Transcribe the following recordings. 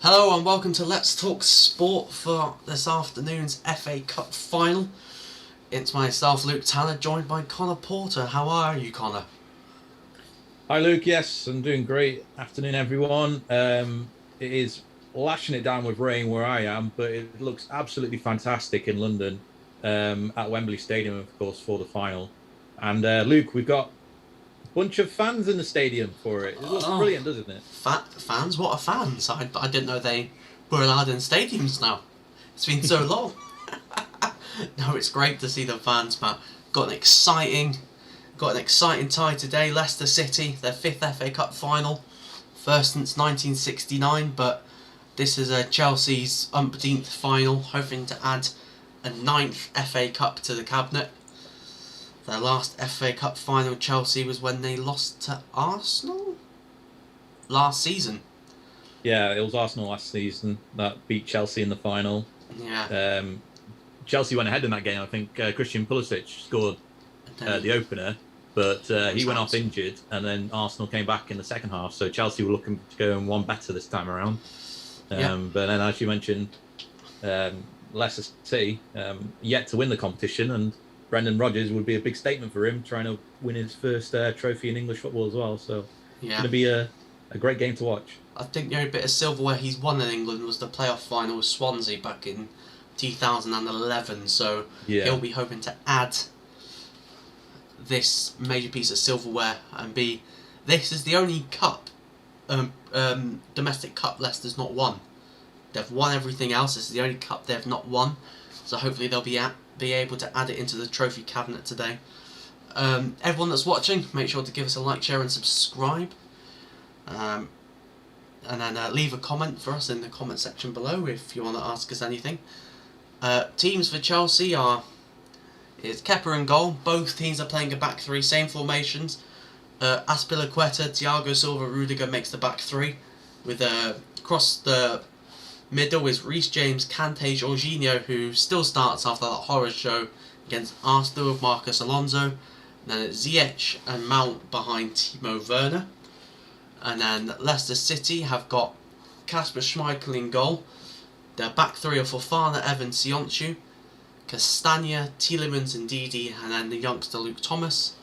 Hello and welcome to Let's Talk Sport for this afternoon's FA Cup final. It's myself, Luke Tanner, joined by Conor Porter. How are you, Conor? Hi, Luke. Yes, I'm doing great. Afternoon, everyone. It is lashing it down with rain where I am, but it looks absolutely fantastic in London at Wembley Stadium, of course, for the final. And Luke, we've got a bunch of fans in the stadium for it. It looks Oh, brilliant, doesn't it? fans? What are fans? I didn't know they were allowed in stadiums now. It's been so long. No, it's great to see the fans, Matt. Got an exciting tie today. Leicester City, their fifth FA Cup final, first since 1969. But this is Chelsea's umpteenth final, hoping to add a ninth FA Cup to the cabinet. Their last FA Cup final, Chelsea, was when they lost to Arsenal last season. Yeah, it was Arsenal last season that beat Chelsea in the final. Yeah, Um, Chelsea went ahead in that game. I think Christian Pulisic scored and then the opener, but it was he went off out. injured, and then Arsenal came back in the second half. So Chelsea were looking to go and one better this time around. Yeah, But then, as you mentioned, Leicester City yet to win the competition, and Brendan Rodgers would be a big statement for him, trying to win his first trophy in English football as well. So it's going yeah. to be a great game to watch. I think the only bit of silverware he's won in England was the playoff final with Swansea back in 2011. So Yeah, he'll be hoping to add this major piece of silverware and be. This is the only cup, domestic cup Leicester's not won. They've won everything else. This is the only cup they've not won. So hopefully they'll be able to add it into the trophy cabinet today. Everyone that's watching, make sure to give us a like, share, and subscribe. Um, and then leave a comment for us in the comment section below if you want to ask us anything. Teams for Chelsea is Kepa in goal. Both teams are playing a back three, same formations. Aspilicueta, Thiago Silva, Rudiger makes the back three. With across the middle is Reece James, Kante, Jorginho, who still starts after that horror show against Arsenal with Marcus Alonso. And then it's Ziyech and Mount behind Timo Werner. And then Leicester City have got Kasper Schmeichel in goal. Their back three are Fofana, Evans, Sionchu, Castagna, Tielemans and Didi, and then the youngster Luke Thomas.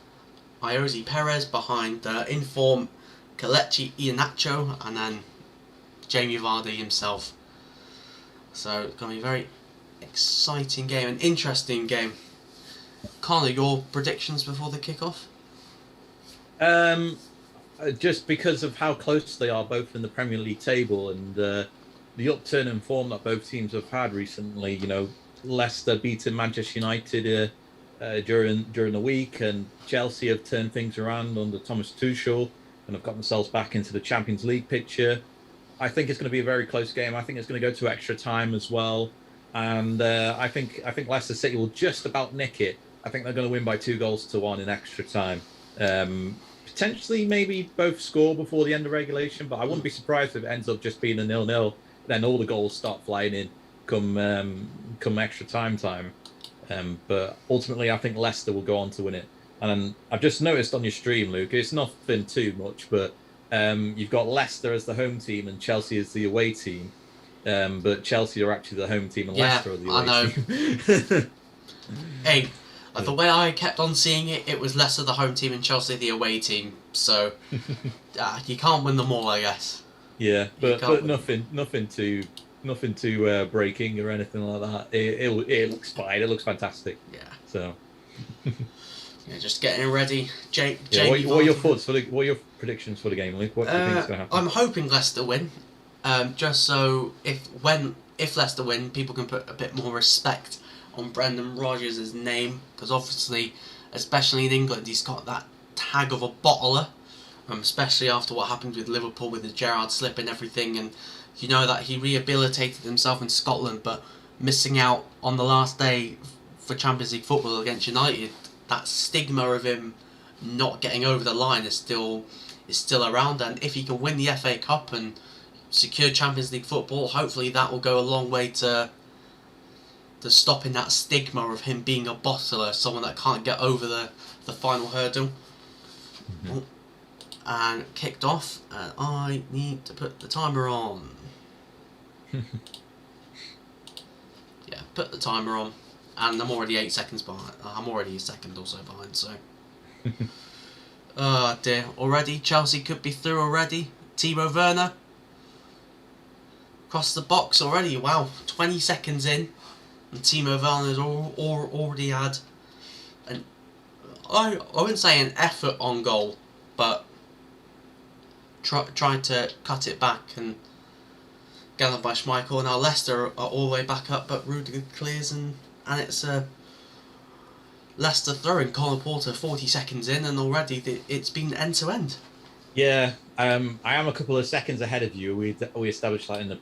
Iosi Perez behind the inform Kelechi Iheanacho, and then Jamie Vardy himself. So it's going to be a very exciting game, an interesting game. Conor, your predictions before the kickoff? um, just because of how close they are both in the Premier League table and the upturn in form that both teams have had recently. Leicester beating Manchester United during the week, and Chelsea have turned things around under Thomas Tuchel and have got themselves back into the Champions League picture. I think it's going to be a very close game. I think it's going to go to extra time as well, and I think Leicester City will just about nick it. I think they're going to win by 2 goals to 1 in extra time. Potentially, maybe both score before the end of regulation, but I wouldn't be surprised if it ends up just being a 0-0. Then all the goals start flying in come extra time. But ultimately, I think Leicester will go on to win it. And I've just noticed on your stream, Luke, it's nothing too much, but you've got Leicester as the home team and Chelsea as the away team. But Chelsea are actually the home team and Yeah, Leicester are the I away know. team. Hey, the way I kept on seeing it, it was Leicester the home team and Chelsea the away team. So you can't win them all, I guess. Yeah, You but can't but win. nothing too breaking or anything like that. It looks fine. It looks fantastic. Yeah, So yeah, just getting ready. yeah, Jamie what are your Vardy. thoughts what are your predictions for the game, Luke? What do you think is going to happen? I'm hoping Leicester win. Just so if Leicester win, people can put a bit more respect on Brendan Rodgers' name, because obviously, especially in England, he's got that tag of a bottler. Especially after what happened with Liverpool with the Gerrard slip and everything, and you know that he rehabilitated himself in Scotland, but missing out on the last day for Champions League football against United, that stigma of him not getting over the line is still around. And if he can win the FA Cup and secure Champions League football, hopefully that will go a long way to stopping that stigma of him being a bottler, someone that can't get over the final hurdle. Mhm. Oh, and kicked off, and I need to put the timer on. Yeah, put the timer on, and I'm already 8 seconds behind. I'm already a second or so behind, so. Oh dear, already? Chelsea could be through already. Timo Werner. Across the box already, wow. 20 seconds in, and Timo Werner's already had an... I wouldn't say an effort on goal, but tried to cut it back and get on by Schmeichel. Now Leicester are all the way back up, but Rudiger clears and it's a Leicester throwing. Conor Porter 40 seconds in, and already it's been end to end. Yeah, I am a couple of seconds ahead of you. We established that in the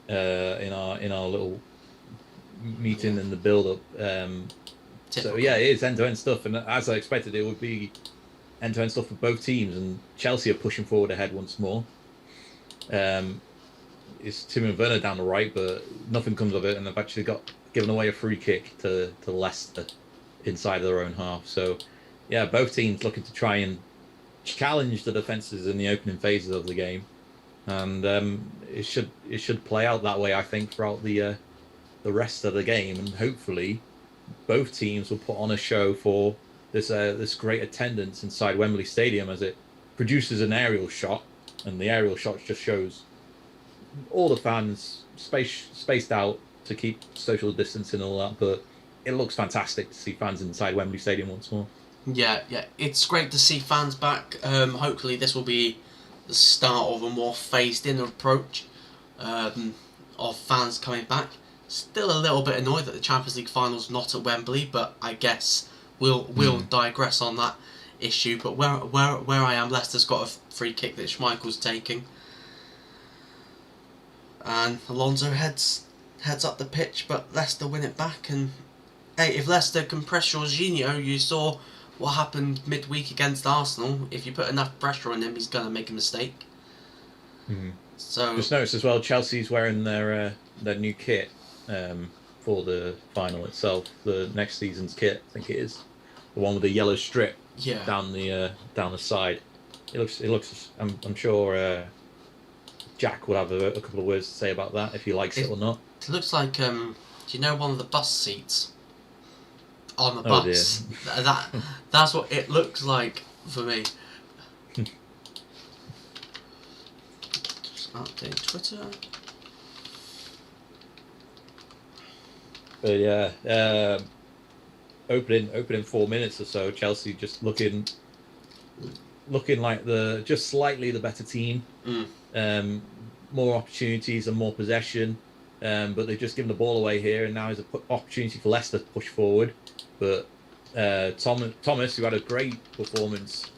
in our little meeting in the build up. So yeah, it is end to end stuff, and as I expected, it would be end to end stuff for both teams. And Chelsea are pushing forward ahead once more. It's Timo Werner down the right, but nothing comes of it, and they've actually got given away a free kick to Leicester inside of their own half. So yeah, both teams looking to try and challenge the defences in the opening phases of the game, and it should play out that way, I think, throughout the rest of the game, and hopefully both teams will put on a show for this great attendance inside Wembley Stadium, as it produces an aerial shot, and the aerial shot just shows all the fans spaced out to keep social distancing and all that, but it looks fantastic to see fans inside Wembley Stadium once more. Yeah, it's great to see fans back. Hopefully this will be the start of a more phased-in approach of fans coming back. Still a little bit annoyed that the Champions League final's not at Wembley, but I guess we'll digress on that issue. But where I am, Leicester's got a free kick that Schmeichel's taking, and Alonso heads up the pitch, but Leicester win it back. And hey, if Leicester can press Jorginho, you saw what happened midweek against Arsenal. If you put enough pressure on him, he's going to make a mistake. Mm-hmm. So just noticed as well, Chelsea's wearing their new kit for the final itself. The next season's kit, I think it is the one with the yellow strip down the side. It looks. I'm sure Jack will have a couple of words to say about that, if he likes it or not. It looks like do you know one of the bus seats on the bus? Dear. That's what it looks like for me. Just update Twitter. But yeah, opening 4 minutes or so, Chelsea just looking like just slightly the better team. More opportunities and more possession, but they've just given the ball away here, and now is an opportunity for Leicester to push forward. But Thomas, who had a great performance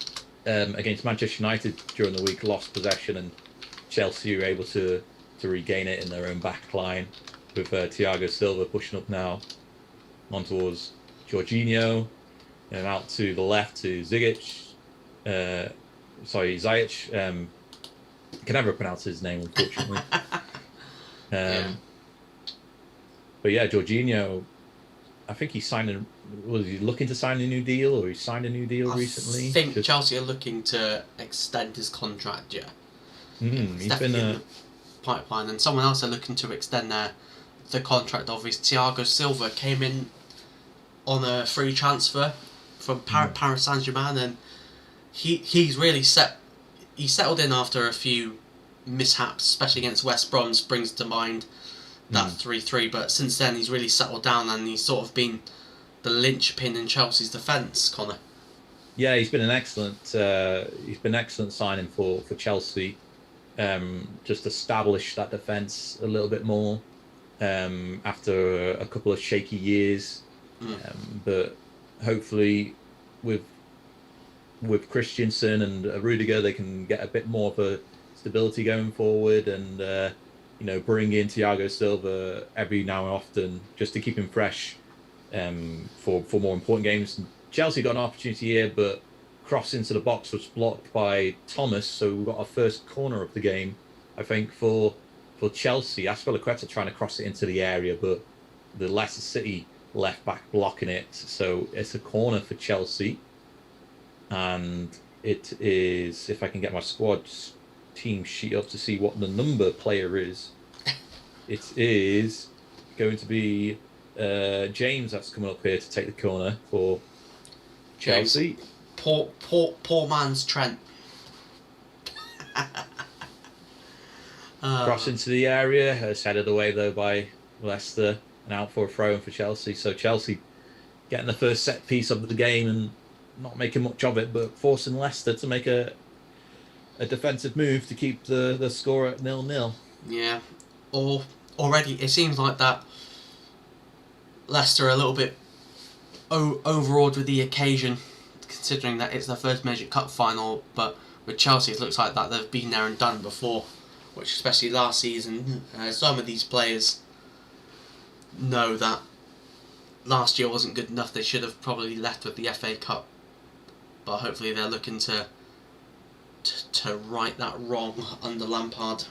against Manchester United during the week, lost possession, and Chelsea were able to regain it in their own back line, with Thiago Silva pushing up now on towards Jorginho, and out to the left to Zigic. Ziyech. Can never pronounce his name, unfortunately. But yeah, Jorginho, I think he signed was he looking to sign a new deal, or he signed a new deal recently? I think Chelsea are looking to extend his contract, He's been a pipeline, and someone else are looking to extend the contract of his. Thiago Silva came in on a free transfer from Paris Saint-Germain, and he's really he settled in after a few mishaps, especially against West Brom. Brings to mind that 3-3, but since then he's really settled down, and he's sort of been the linchpin in Chelsea's defence, Conor. Yeah, he's been an excellent signing for Chelsea. Just establish that defence a little bit more after a couple of shaky years, but hopefully with Christensen and Rudiger, they can get a bit more of a stability going forward, and bring in Thiago Silva every now and often just to keep him fresh for more important games. And Chelsea got an opportunity here, but cross into the box was blocked by Thomas, so we got our first corner of the game, I think, for Chelsea. Aspilicueta trying to cross it into the area, but the Leicester City left back blocking it, so it's a corner for Chelsea. And it is, if I can get my squad team sheet up to see what the number player is. It is going to be James that's coming up here to take the corner for Chelsea. James. Poor man's Trent. Cross into the area, headed away though by Leicester and out for a throw in for Chelsea. So Chelsea getting the first set piece of the game and not making much of it, but forcing Leicester to make a defensive move to keep the score at 0-0. Yeah. Or already it seems like that Leicester are a little bit overawed with the occasion, considering that it's their first major cup final, but with Chelsea it looks like that they've been there and done before, which especially last season, some of these players know that last year wasn't good enough. They should have probably left with the FA Cup, but hopefully they're looking to right that wrong under Lampard.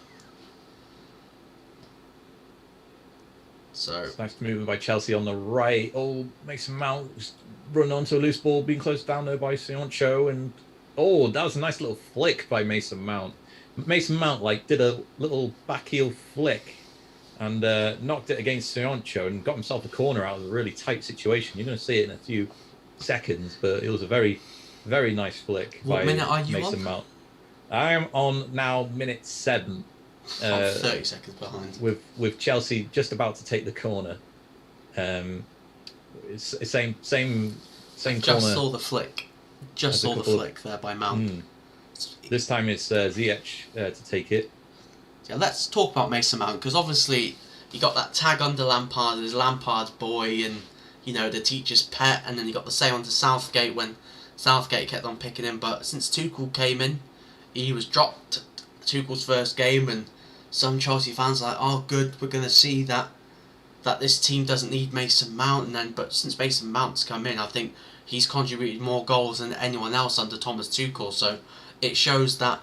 So it's nice movement by Chelsea on the right. Oh, Mason Mount run onto a loose ball, being closed down there by Sioncho, and that was a nice little flick by Mason Mount. Mason Mount did a little back heel flick and knocked it against Sioncho and got himself a corner out of a really tight situation. You're going to see it in a few seconds, but it was a very, very nice flick by minute are you Mason on? Mount. I am on now minute 7. 30 seconds behind. With Chelsea just about to take the corner. It's same corner. Just saw the flick. Just saw the flick there by Mount. This time it's Ziyech to take it. Yeah, let's talk about Mason Mount, because obviously you got that tag under Lampard as Lampard's boy and, the teacher's pet, and then you got the same under Southgate when Southgate kept on picking him, but since Tuchel came in, he was dropped Tuchel's first game, and some Chelsea fans are like, oh good, we're going to see that this team doesn't need Mason Mount, but since Mason Mount's come in, I think he's contributed more goals than anyone else under Thomas Tuchel, so it shows that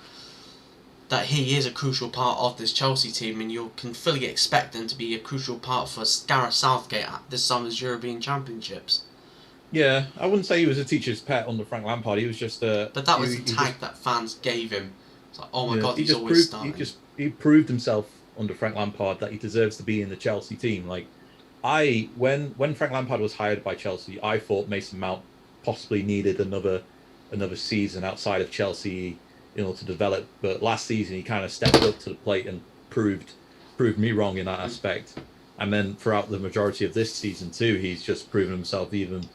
he is a crucial part of this Chelsea team, and you can fully expect him to be a crucial part for Gareth Southgate at this summer's European Championships. Yeah, I wouldn't say he was a teacher's pet under Frank Lampard. He was just But that was the tag that fans gave him. It's like, oh my god, he's always starting. He proved himself under Frank Lampard that he deserves to be in the Chelsea team. When Frank Lampard was hired by Chelsea, I thought Mason Mount possibly needed another season outside of Chelsea in order to develop. But last season he kind of stepped up to the plate and proved me wrong in that aspect. And then throughout the majority of this season too, he's just proven himself even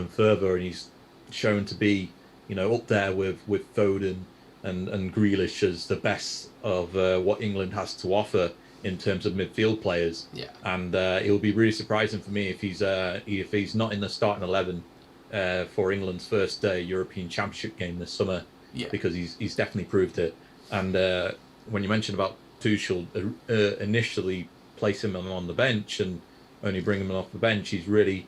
further, and he's shown to be up there with Foden and Grealish as the best of what England has to offer in terms of midfield players. Yeah. And it will be really surprising for me if he's not in the starting 11 for England's first European Championship game this summer. Yeah. Because he's definitely proved it. And when you mentioned about Tuchel initially placing him on the bench and only bringing him off the bench, he's really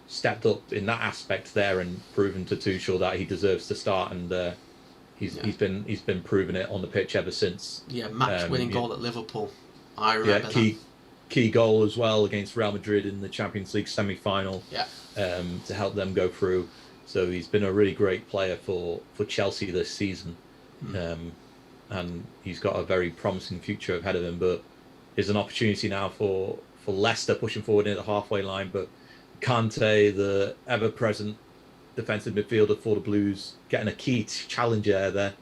stepped up in that aspect there and proven to Tuchel that he deserves to start, and he's been proving it on the pitch ever since. Yeah, match-winning goal at Liverpool. I remember that. Key goal as well against Real Madrid in the Champions League semi-final. Yeah. To help them go through. So he's been a really great player for Chelsea this season, and he's got a very promising future ahead of him. But there's an opportunity now for Leicester pushing forward near the halfway line, but Kante, the ever-present defensive midfielder for the Blues, getting a key challenger there.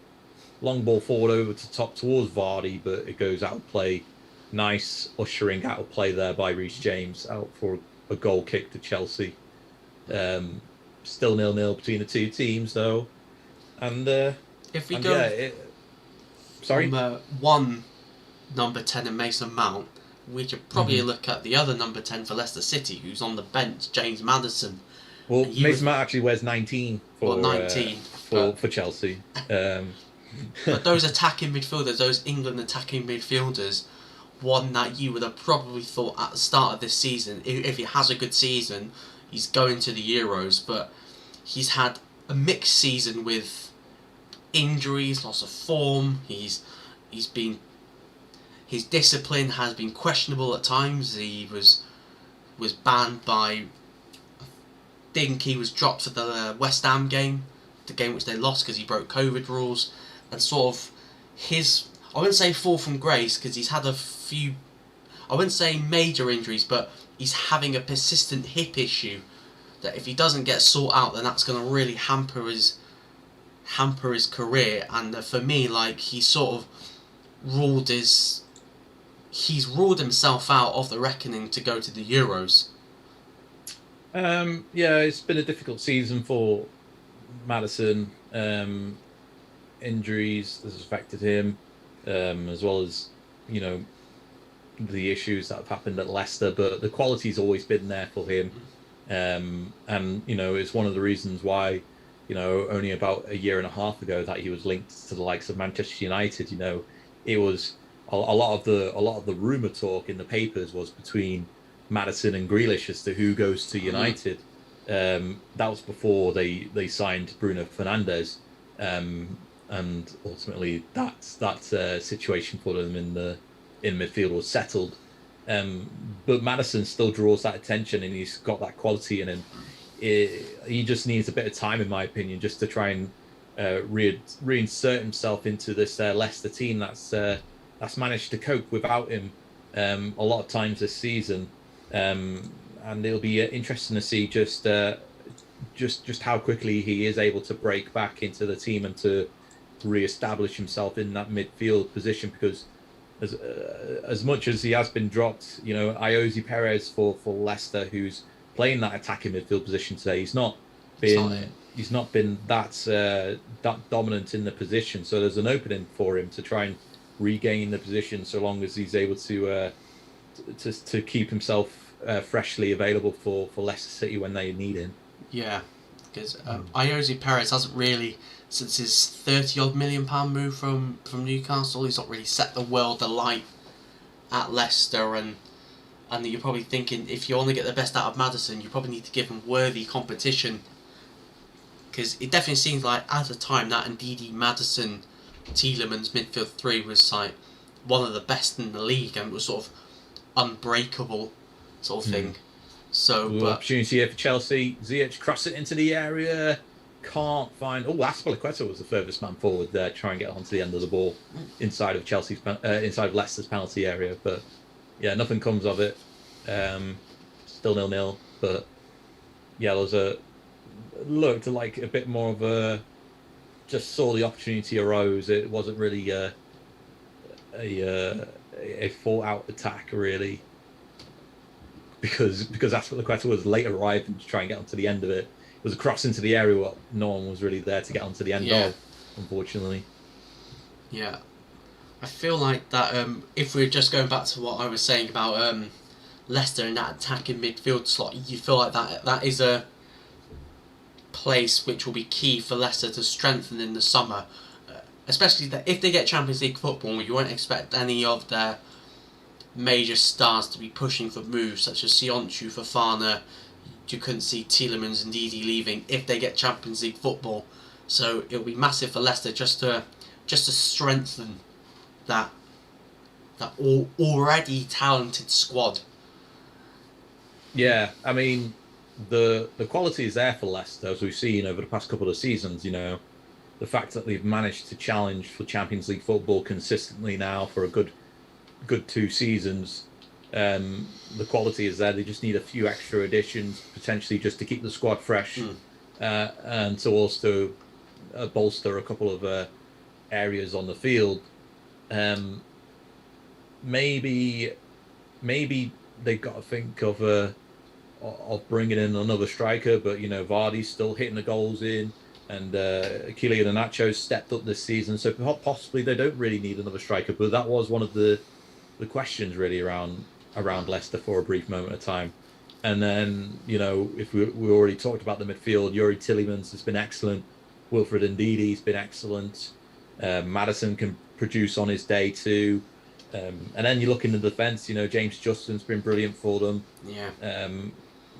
Long ball forward over to top towards Vardy, but it goes out of play. Nice ushering out of play there by Reece James, out for a goal kick to Chelsea. Still 0-0 between the two teams, though. And if we go sorry, one number 10 in Mason Mount, we should probably look at the other number 10 for Leicester City, who's on the bench, James Maddison. Well, Mason Mount actually wears 19 for 19 for Chelsea. But those attacking midfielders, those England attacking midfielders, one that you would have probably thought at the start of this season, if he has a good season, he's going to the Euros, but he's had a mixed season with injuries, loss of form. His discipline has been questionable at times. He was banned by, I think he was dropped for the West Ham game, the game which they lost because he broke COVID rules, and sort of I wouldn't say fall from grace, because he's had a few, I wouldn't say major injuries, but he's having a persistent hip issue that if he doesn't get sorted out, then that's going to really hamper his career. And for me, like, he's ruled himself out of the reckoning to go to the Euros. Yeah, it's been a difficult season for Maddison. Injuries has affected him, as well as, you know, the issues that have happened at Leicester. But the quality's always been there for him, and you know, it's one of the reasons why, you know, only about a year and a half ago that he was linked to the likes of Manchester United. You know, it was a lot of the rumor talk in the papers was between Maddison and Grealish as to who goes to United. That was before they signed Bruno Fernandes, and ultimately that situation for them in midfield was settled. But Maddison still draws that attention, and he's got that quality in him. He just needs a bit of time, in my opinion, just to try and reinsert himself into this Leicester team that's managed to cope without him a lot of times this season. And it'll be interesting to see just how quickly he is able to break back into the team and to re-establish himself in that midfield position, because as much as he has been dropped, you know, Iosi Perez for Leicester, who's playing that attacking midfield position today, he's not been that dominant in the position. So there's an opening for him to try and regain the position, so long as he's able to keep himself freshly available for Leicester City when they need him. Yeah, because Iosi Perez hasn't really, since his £30-odd million move from Newcastle, he's not really set the world alight at Leicester, and you're probably thinking, if you want to get the best out of Maddison, you probably need to give him worthy competition, because it definitely seems like at the time that Ndidi, Maddison, Tielemans midfield three was like one of the best in the league, and it was sort of unbreakable sort of thing. So, but opportunity here for Chelsea. Ziyech cross it into the area. Can't find. Oh, Aspilicueta was the furthest man forward there. Try and get onto the end of the ball inside of inside of Leicester's penalty area. But yeah, nothing comes of it. Still 0-0. But yeah, there was looked like a bit more of a. Just saw the opportunity arose. It wasn't really a full out attack really. Because Aspilicueta was late arriving to try and get onto the end of it. It was a cross into the area what no one was really there to get onto the end of, unfortunately. Yeah. I feel like that if we're just going back to what I was saying about Leicester in that attacking midfield slot, you feel like that is a place which will be key for Leicester to strengthen in the summer. Especially that if they get Champions League football, you won't expect any of their major stars to be pushing for moves such as Sionchu, Fofana. You couldn't see Tielemans and Ndidi leaving if they get Champions League football. So it'll be massive for Leicester just to strengthen that already talented squad. Yeah, I mean the quality is there for Leicester, as we've seen over the past couple of seasons. You know, the fact that they've managed to challenge for Champions League football consistently now for a good 2 seasons. The quality is there. They just need a few extra additions, potentially just to keep the squad fresh, and to also bolster a couple of areas on the field. Maybe they've got to think of bringing in another striker, but you know, Vardy's still hitting the goals in, and Kylian Iheanacho's stepped up this season, so possibly they don't really need another striker. But that was one of the questions really around Leicester for a brief moment of time. And then, you know, if we already talked about the midfield, Youri Tielemans has been excellent. Wilfred Ndidi's been excellent. Maddison can produce on his day too. And then you look in the defence, you know, James Justin's been brilliant for them. Yeah.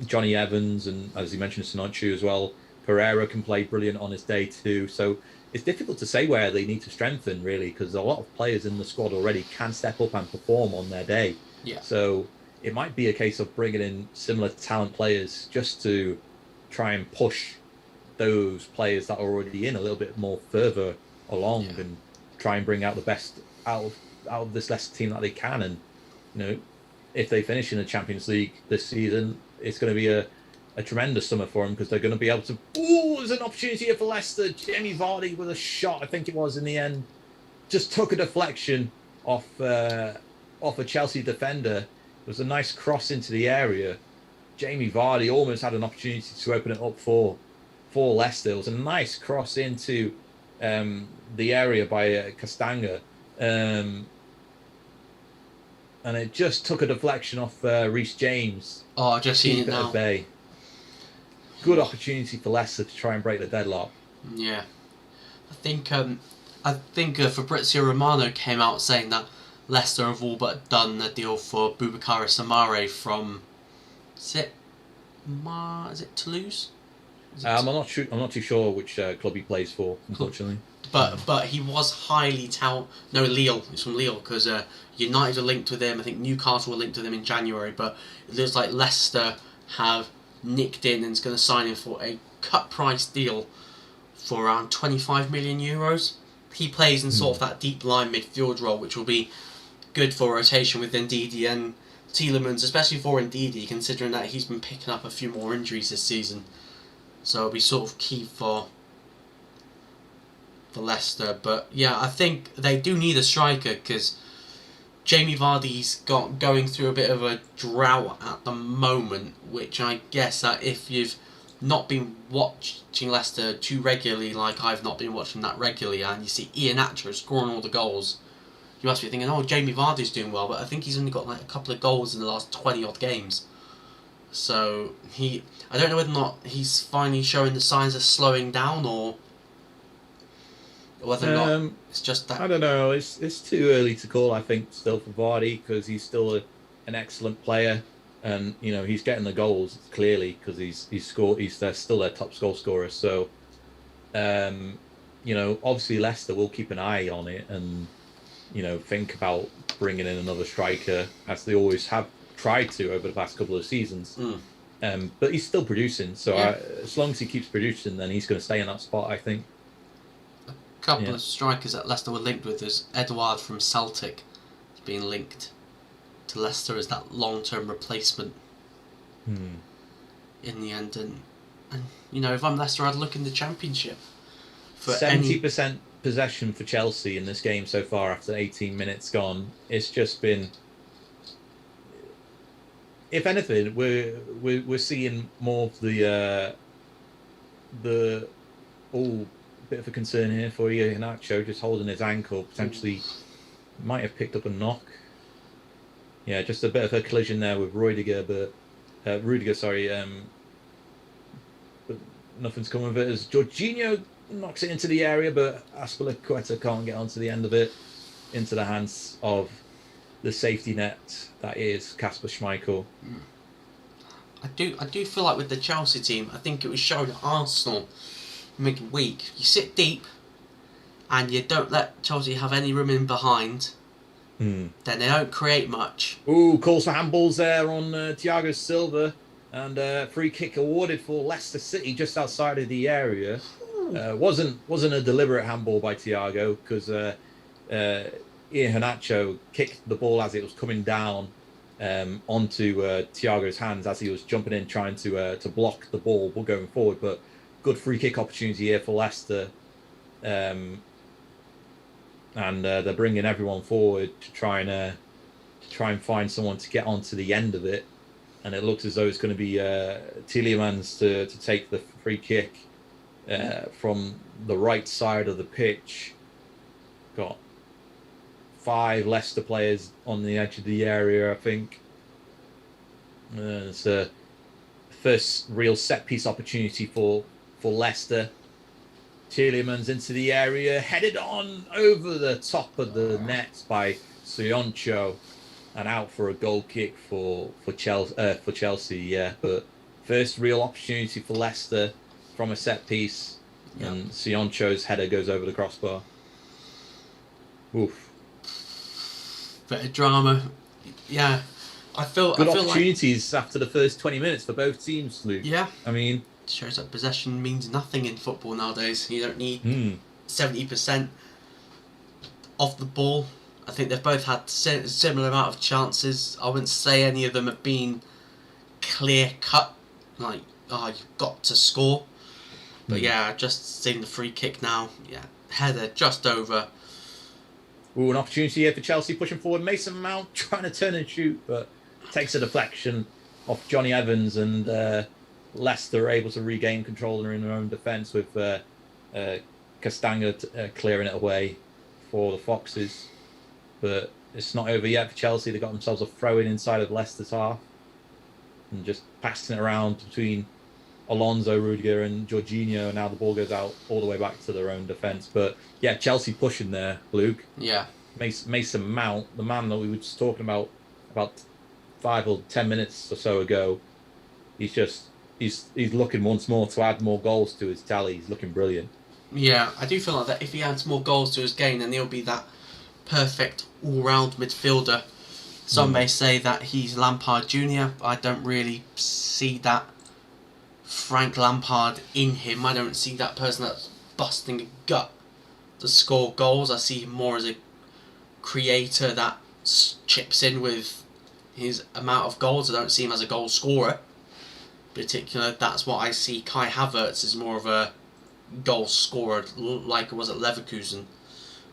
Johnny Evans, and as you mentioned, Snooker as well. Pereira can play brilliant on his day too. So it's difficult to say where they need to strengthen, really, because a lot of players in the squad already can step up and perform on their day. Yeah. So it might be a case of bringing in similar talent players just to try and push those players that are already in a little bit more further along, and try and bring out the best out of this Leicester team that they can. And you know, if they finish in the Champions League this season, it's going to be a tremendous summer for them because they're going to be able to. Oh, there's an opportunity here for Leicester. Jamie Vardy with a shot, I think it was in the end, just took a deflection off a Chelsea defender. It was a nice cross into the area. Jamie Vardy almost had an opportunity to open it up for Leicester. It was a nice cross into the area by Castanga. And it just took a deflection off Reece James. Oh, I've just seen it now. Bay. Good opportunity for Leicester to try and break the deadlock. Yeah, I think Fabrizio Romano came out saying that Leicester have all but done the deal for Boubacar Samare from. Is it Toulouse? I'm not too sure which club he plays for, unfortunately. But he was highly touted. No, Lille. It's from Lille because United are linked with him. I think Newcastle were linked with him in January. But it looks like Leicester have nicked in and is going to sign him for a cut price deal for around 25 million euros. He plays in sort of that deep line midfield role, which will be good for rotation with Ndidi and Tielemans, especially for Ndidi, considering that he's been picking up a few more injuries this season. So it'll be sort of key for Leicester. But yeah, I think they do need a striker because Jamie Vardy's going through a bit of a drought at the moment, which I guess that if you've not been watching Leicester too regularly, like I've not been watching that regularly, and you see Iheanacho scoring all the goals, you must be thinking, oh, Jamie Vardy's doing well, but I think he's only got like a couple of goals in the last 20 odd games. So I don't know whether or not he's finally showing the signs of slowing down, or whether or not it's just that. I don't know. It's too early to call, I think, still for Vardy, because he's still an excellent player, and he's getting the goals clearly because he's scored. He's still their top goal scorer. So, obviously Leicester will keep an eye on it and think about bringing in another striker, as they always have tried to over the past couple of seasons. But he's still producing, so yeah. As long as he keeps producing, then he's going to stay in that spot, I think. A couple of strikers that Leicester were linked with is Edouard from Celtic. He's being linked to Leicester as that long-term replacement in the end. And if I'm Leicester, I'd look in the Championship for 70% possession for Chelsea in this game so far after 18 minutes gone. It's just been, if anything, we're seeing more of the bit of a concern here for you. Iheanacho just holding his ankle, potentially might have picked up a knock. Yeah, just a bit of a collision there with Rudiger, but nothing's come of it as Jorginho knocks it into the area, but Azpilicueta can't get onto the end of it, into the hands of the safety net that is Kasper Schmeichel. I do feel like with the Chelsea team, I think it was shown at Arsenal midweek. You sit deep and you don't let Chelsea have any room in behind, then they don't create much. Ooh, calls for handballs there on Thiago Silva, and free kick awarded for Leicester City just outside of the area. Wasn't a deliberate handball by Thiago, because Iheanacho kicked the ball as it was coming down onto Thiago's hands as he was jumping in trying to block the ball going forward. But good free kick opportunity here for Leicester, and they're bringing everyone forward to try and find someone to get onto the end of it. And it looks as though it's going to be Tielemans to take the free kick from the right side of the pitch. Got 5 Leicester players on the edge of the area, I think. It's a first real set-piece opportunity for Leicester. Tielemans into the area, headed on over the top of the net by Sioncho, and out for a goal kick for Chelsea. Yeah, but first real opportunity for Leicester from a set piece, and Sioncho's header goes over the crossbar. Oof. Bit of drama. Yeah, I feel opportunities after the first 20 minutes for both teams, Luke. Yeah, I mean, it shows that possession means nothing in football nowadays. You don't need 70% off the ball I think they've both had similar amount of chances. I wouldn't say any of them have been clear cut, like, oh, you've got to score. But yeah, just seeing the free kick now. Yeah, header just over. Ooh, an opportunity here for Chelsea pushing forward. Mason Mount trying to turn and shoot, but takes a deflection off Johnny Evans, and Leicester are able to regain control in their own defence with Castagna clearing it away for the Foxes. But it's not over yet for Chelsea. They got themselves a throw-in inside of Leicester's half and just passing it around between Alonso, Rudiger and Jorginho. Now the ball goes out all the way back to their own defence. But yeah, Chelsea pushing there, Luke. Yeah. Mason Mount, the man that we were just talking about 5 or 10 minutes or so ago, he's looking once more to add more goals to his tally. He's looking brilliant. Yeah, I do feel like that if he adds more goals to his game, then he'll be that perfect all-round midfielder. Some may say that he's Lampard Jr. I don't really see that Frank Lampard in him. I don't see that person that's busting a gut to score goals. I see him more as a creator that chips in with his amount of goals. I don't see him as a goal scorer. In particular, that's what I see. Kai Havertz is more of a goal scorer, like it was at Leverkusen.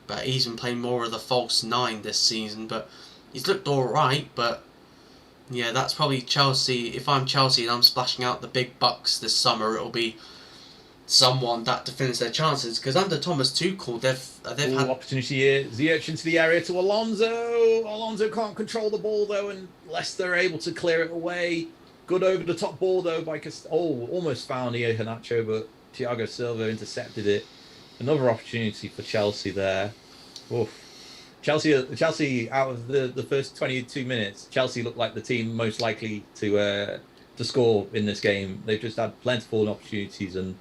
But he's been playing more of the false 9 this season. But he's looked alright, but yeah, that's probably Chelsea. If I'm Chelsea and I'm splashing out the big bucks this summer, it'll be someone that to finish their chances. Because under Thomas Tuchel, they've had opportunity here. Ziyech into the area to Alonso. Alonso can't control the ball though, and Leicester are able to clear it away. Good over the top ball though by almost found here Hanacho, but Thiago Silva intercepted it. Another opportunity for Chelsea there. Oof. Chelsea out of the first 22 minutes, Chelsea looked like the team most likely to score in this game. They've just had plentiful opportunities, and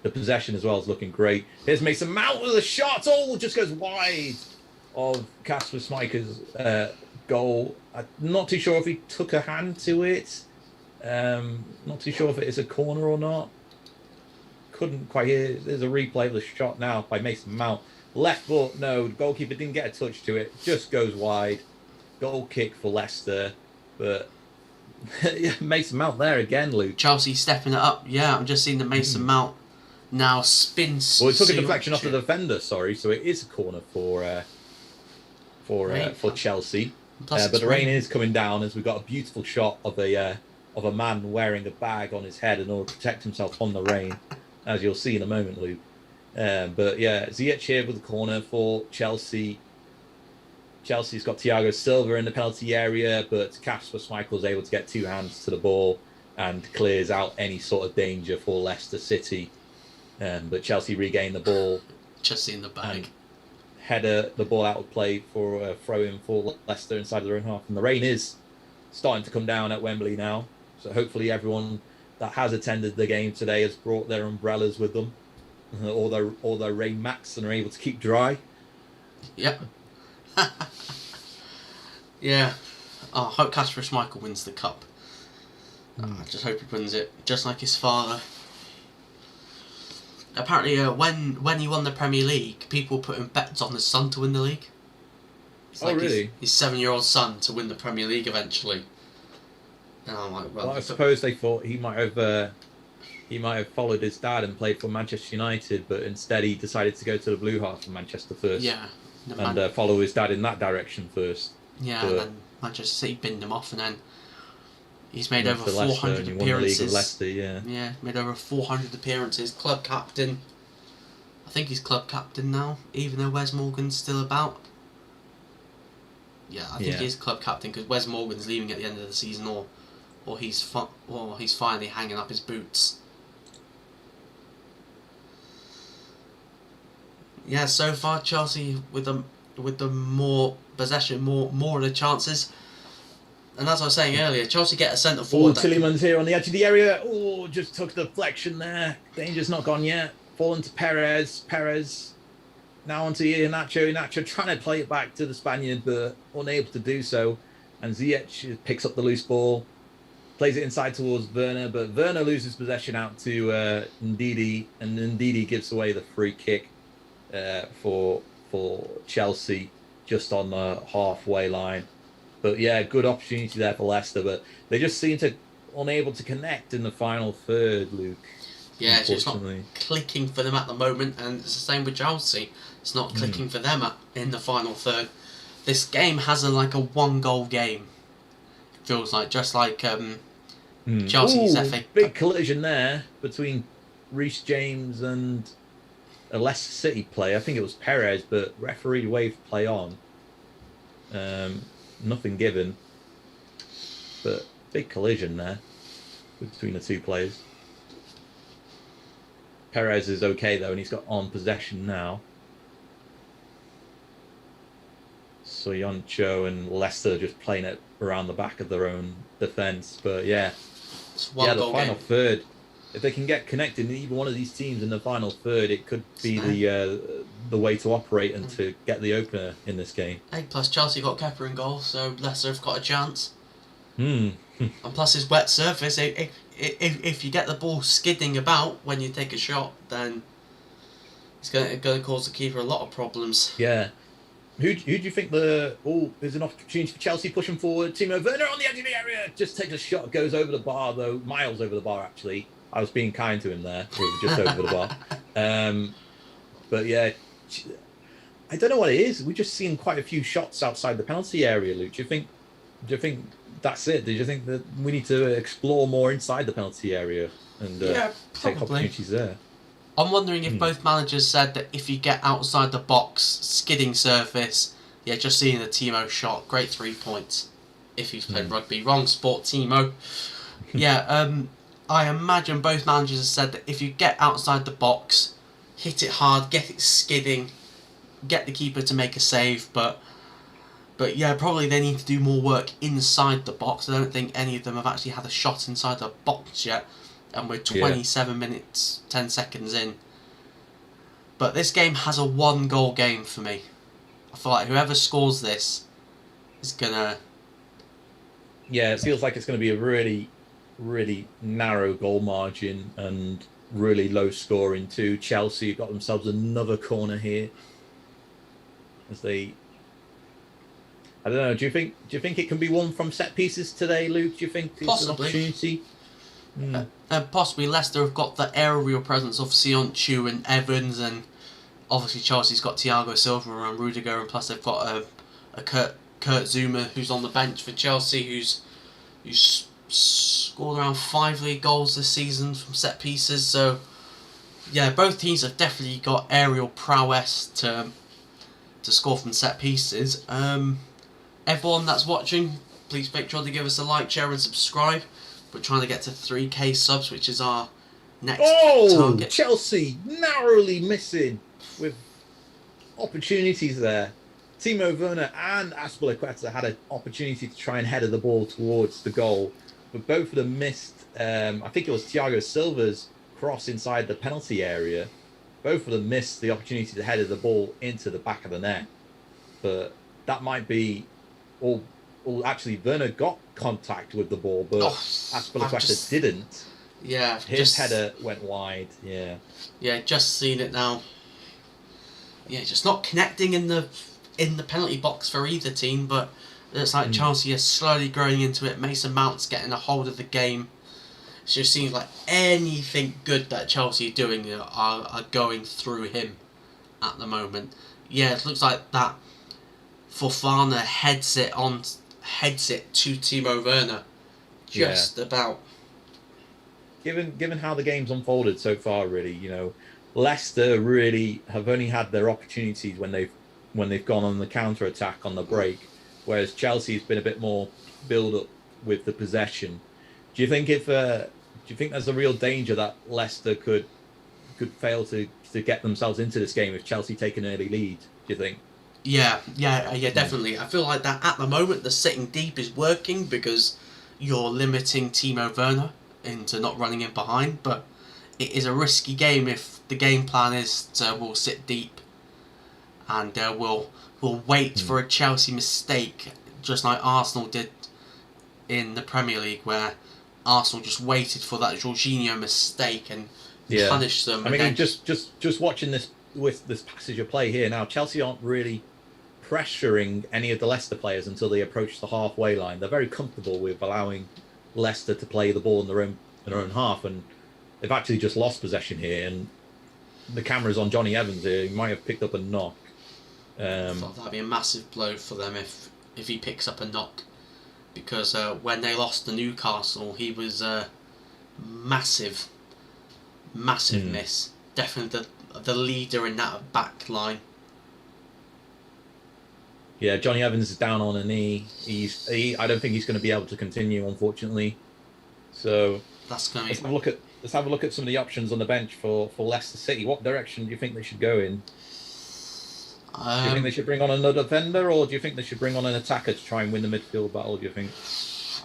the possession as well is looking great. Here's Mason Mount with a shot. Oh, just goes wide of Kasper Schmeichel's goal. I'm not too sure if he took a hand to it. Not too sure if it is a corner or not. Couldn't quite hear. There's a replay of the shot now by Mason Mount. Left foot, no, the goalkeeper didn't get a touch to it, just goes wide. Goal kick for Leicester, but Mason Mount there again, Luke. Chelsea stepping it up. Yeah, I'm just seeing the Mason Mount now spins. Well, it took a deflection off the defender, sorry, so it is a corner for Chelsea. But the rain is coming down as we've got a beautiful shot of a man wearing a bag on his head in order to protect himself from the rain, as you'll see in a moment, Luke. But yeah, Ziyech here with the corner for Chelsea. Chelsea's got Thiago Silva in the penalty area, but Kasper Schmeichel's able to get 2 hands to the ball and clears out any sort of danger for Leicester City. But Chelsea regain the ball. Just in the bag. Header the ball out of play for a throw-in for Leicester inside their own half. And the rain is starting to come down at Wembley now. So hopefully everyone that has attended the game today has brought their umbrellas with them. Or their rain mats and are able to keep dry. Yep. Yeah. Oh, I hope Kasper Schmeichel wins the cup. I just hope he wins it, just like his father. Apparently, when he won the Premier League, people were putting bets on his son to win the league. It's like really? His 7-year-old son to win the Premier League eventually. And I'm like, well, I suppose they thought he might have followed his dad and played for Manchester United, but instead he decided to go to the Blue Hearts for Manchester first. Yeah. And follow his dad in that direction first. Yeah, and then Manchester City binned him off, and then he's made over 400 appearances. Leicester, yeah. Yeah, made over 400 appearances. Club captain. I think he's club captain now, even though Wes Morgan's still about. Yeah, I think he is club captain because Wes Morgan's leaving at the end of the season, or he's finally hanging up his boots. Yeah, so far Chelsea with the more possession, more of the chances. And as I was saying earlier, Chelsea get a centre forward. Tielemans here on the edge of the area. Oh, just took the deflection there. Danger's not gone yet. Fallen to Perez. Perez now onto Iheanacho. Iheanacho trying to play it back to the Spaniard, but unable to do so. And Ziyech picks up the loose ball, plays it inside towards Werner, but Werner loses possession out to Ndidi, and Ndidi gives away the free kick for Chelsea. just on the halfway line. But yeah, good opportunity there for Leicester, but they just seem to unable to connect in the final third, Luke. Yeah, it's just not clicking for them at the moment, and it's the same with Chelsea. It's not clicking for them in the final third. This game has a 1-goal game. Feels like, just like Chelsea's FA. Big collision there between Reece James and a Leicester City player. I think it was Perez, but referee waved play on. Nothing given, but big collision there between the two players. Perez is okay though, and he's got on possession now. Soyuncu and Leicester just playing it around the back of their own defence. But yeah, the final third. If they can get connected in either one of these teams in the final third, it could be the way to operate and to get the opener in this game. Hey, plus Chelsea got Kepa in goal, so Leicester have got a chance. And plus his wet surface. If you get the ball skidding about when you take a shot, then it's going to cause the keeper a lot of problems. Yeah. Who do you think there's an opportunity for Chelsea pushing forward. Timo Werner on the edge of the area. Just takes a shot, goes over the bar though, miles over the bar actually. I was being kind to him there, just over the bar. But yeah, I don't know what it is. We're just seeing quite a few shots outside the penalty area, Luke. Do you think that's it? Do you think that we need to explore more inside the penalty area and take opportunities there? I'm wondering if both managers said that if you get outside the box, skidding surface, just seeing the Timo shot, great 3 points. If you've played rugby, wrong sport, Timo. I imagine both managers have said that if you get outside the box, hit it hard, get it skidding, get the keeper to make a save, but yeah, probably they need to do more work inside the box. I don't think any of them have actually had a shot inside the box yet, and we're 27 minutes, 10 seconds in. But this game has a 1-goal game for me. I feel like whoever scores this is gonna... Yeah, it feels like it's going to be a really, really narrow goal margin and really low scoring too. Chelsea got themselves another corner here. As they... I don't know. Do you think it can be won from set pieces today, Luke? Do you think it's an opportunity? Possibly. Leicester have got the aerial presence of Sionchu and Evans, and obviously Chelsea's got Thiago Silva and Rudiger, and plus they've got a Kurt Zuma who's on the bench for Chelsea, who's scored around 5 league goals this season from set pieces. So yeah, both teams have definitely got aerial prowess to score from set pieces. Everyone that's watching, please make sure to give us a like, share and subscribe. We're trying to get to 3k subs, which is our next target. Chelsea narrowly missing with opportunities there. Timo Werner and Azpilicueta had an opportunity to try and header the ball towards the goal, but both of them missed. I think it was Thiago Silva's cross inside the penalty area. Both of them missed the opportunity to header the ball into the back of the net. But that might be all. Well, actually, Werner got contact with the ball, but Azpilicueta didn't. Yeah, his header went wide. Yeah. Yeah, just seen it now. Yeah, just not connecting in the penalty box for either team, but it's like Chelsea is slowly growing into it. Mason Mount's getting a hold of the game. It just seems like anything good that Chelsea are doing are going through him at the moment. Yeah, it looks like that Fofana heads it to Timo Werner. Just about. Given how the game's unfolded so far, really, Leicester really have only had their opportunities when they've gone on the counter attack on the break, whereas Chelsea's been a bit more build up with the possession. Do you think there's a real danger that Leicester could fail to get themselves into this game if Chelsea take an early lead? Do you think? Yeah, definitely. I feel like that at the moment the sitting deep is working because you're limiting Timo Werner into not running in behind, but it is a risky game if the game plan is we'll sit deep and we'll wait for a Chelsea mistake, just like Arsenal did in the Premier League, where Arsenal just waited for that Jorginho mistake and punished them. I mean, just watching this with this passage of play here now, Chelsea aren't really pressuring any of the Leicester players until they approach the halfway line. They're very comfortable with allowing Leicester to play the ball in their own half, and they've actually just lost possession here. And the camera's on Johnny Evans here. He might have picked up a knock. I thought that'd be a massive blow for them if he picks up a knock, because when they lost to Newcastle, he was massive miss. Definitely the leader in that back line. Yeah, Johnny Evans is down on a knee. I don't think he's going to be able to continue, unfortunately. So that's going to let's have a look at some of the options on the bench for Leicester City. What direction do you think they should go in? Do you think they should bring on another defender, or do you think they should bring on an attacker to try and win the midfield battle? Do you think?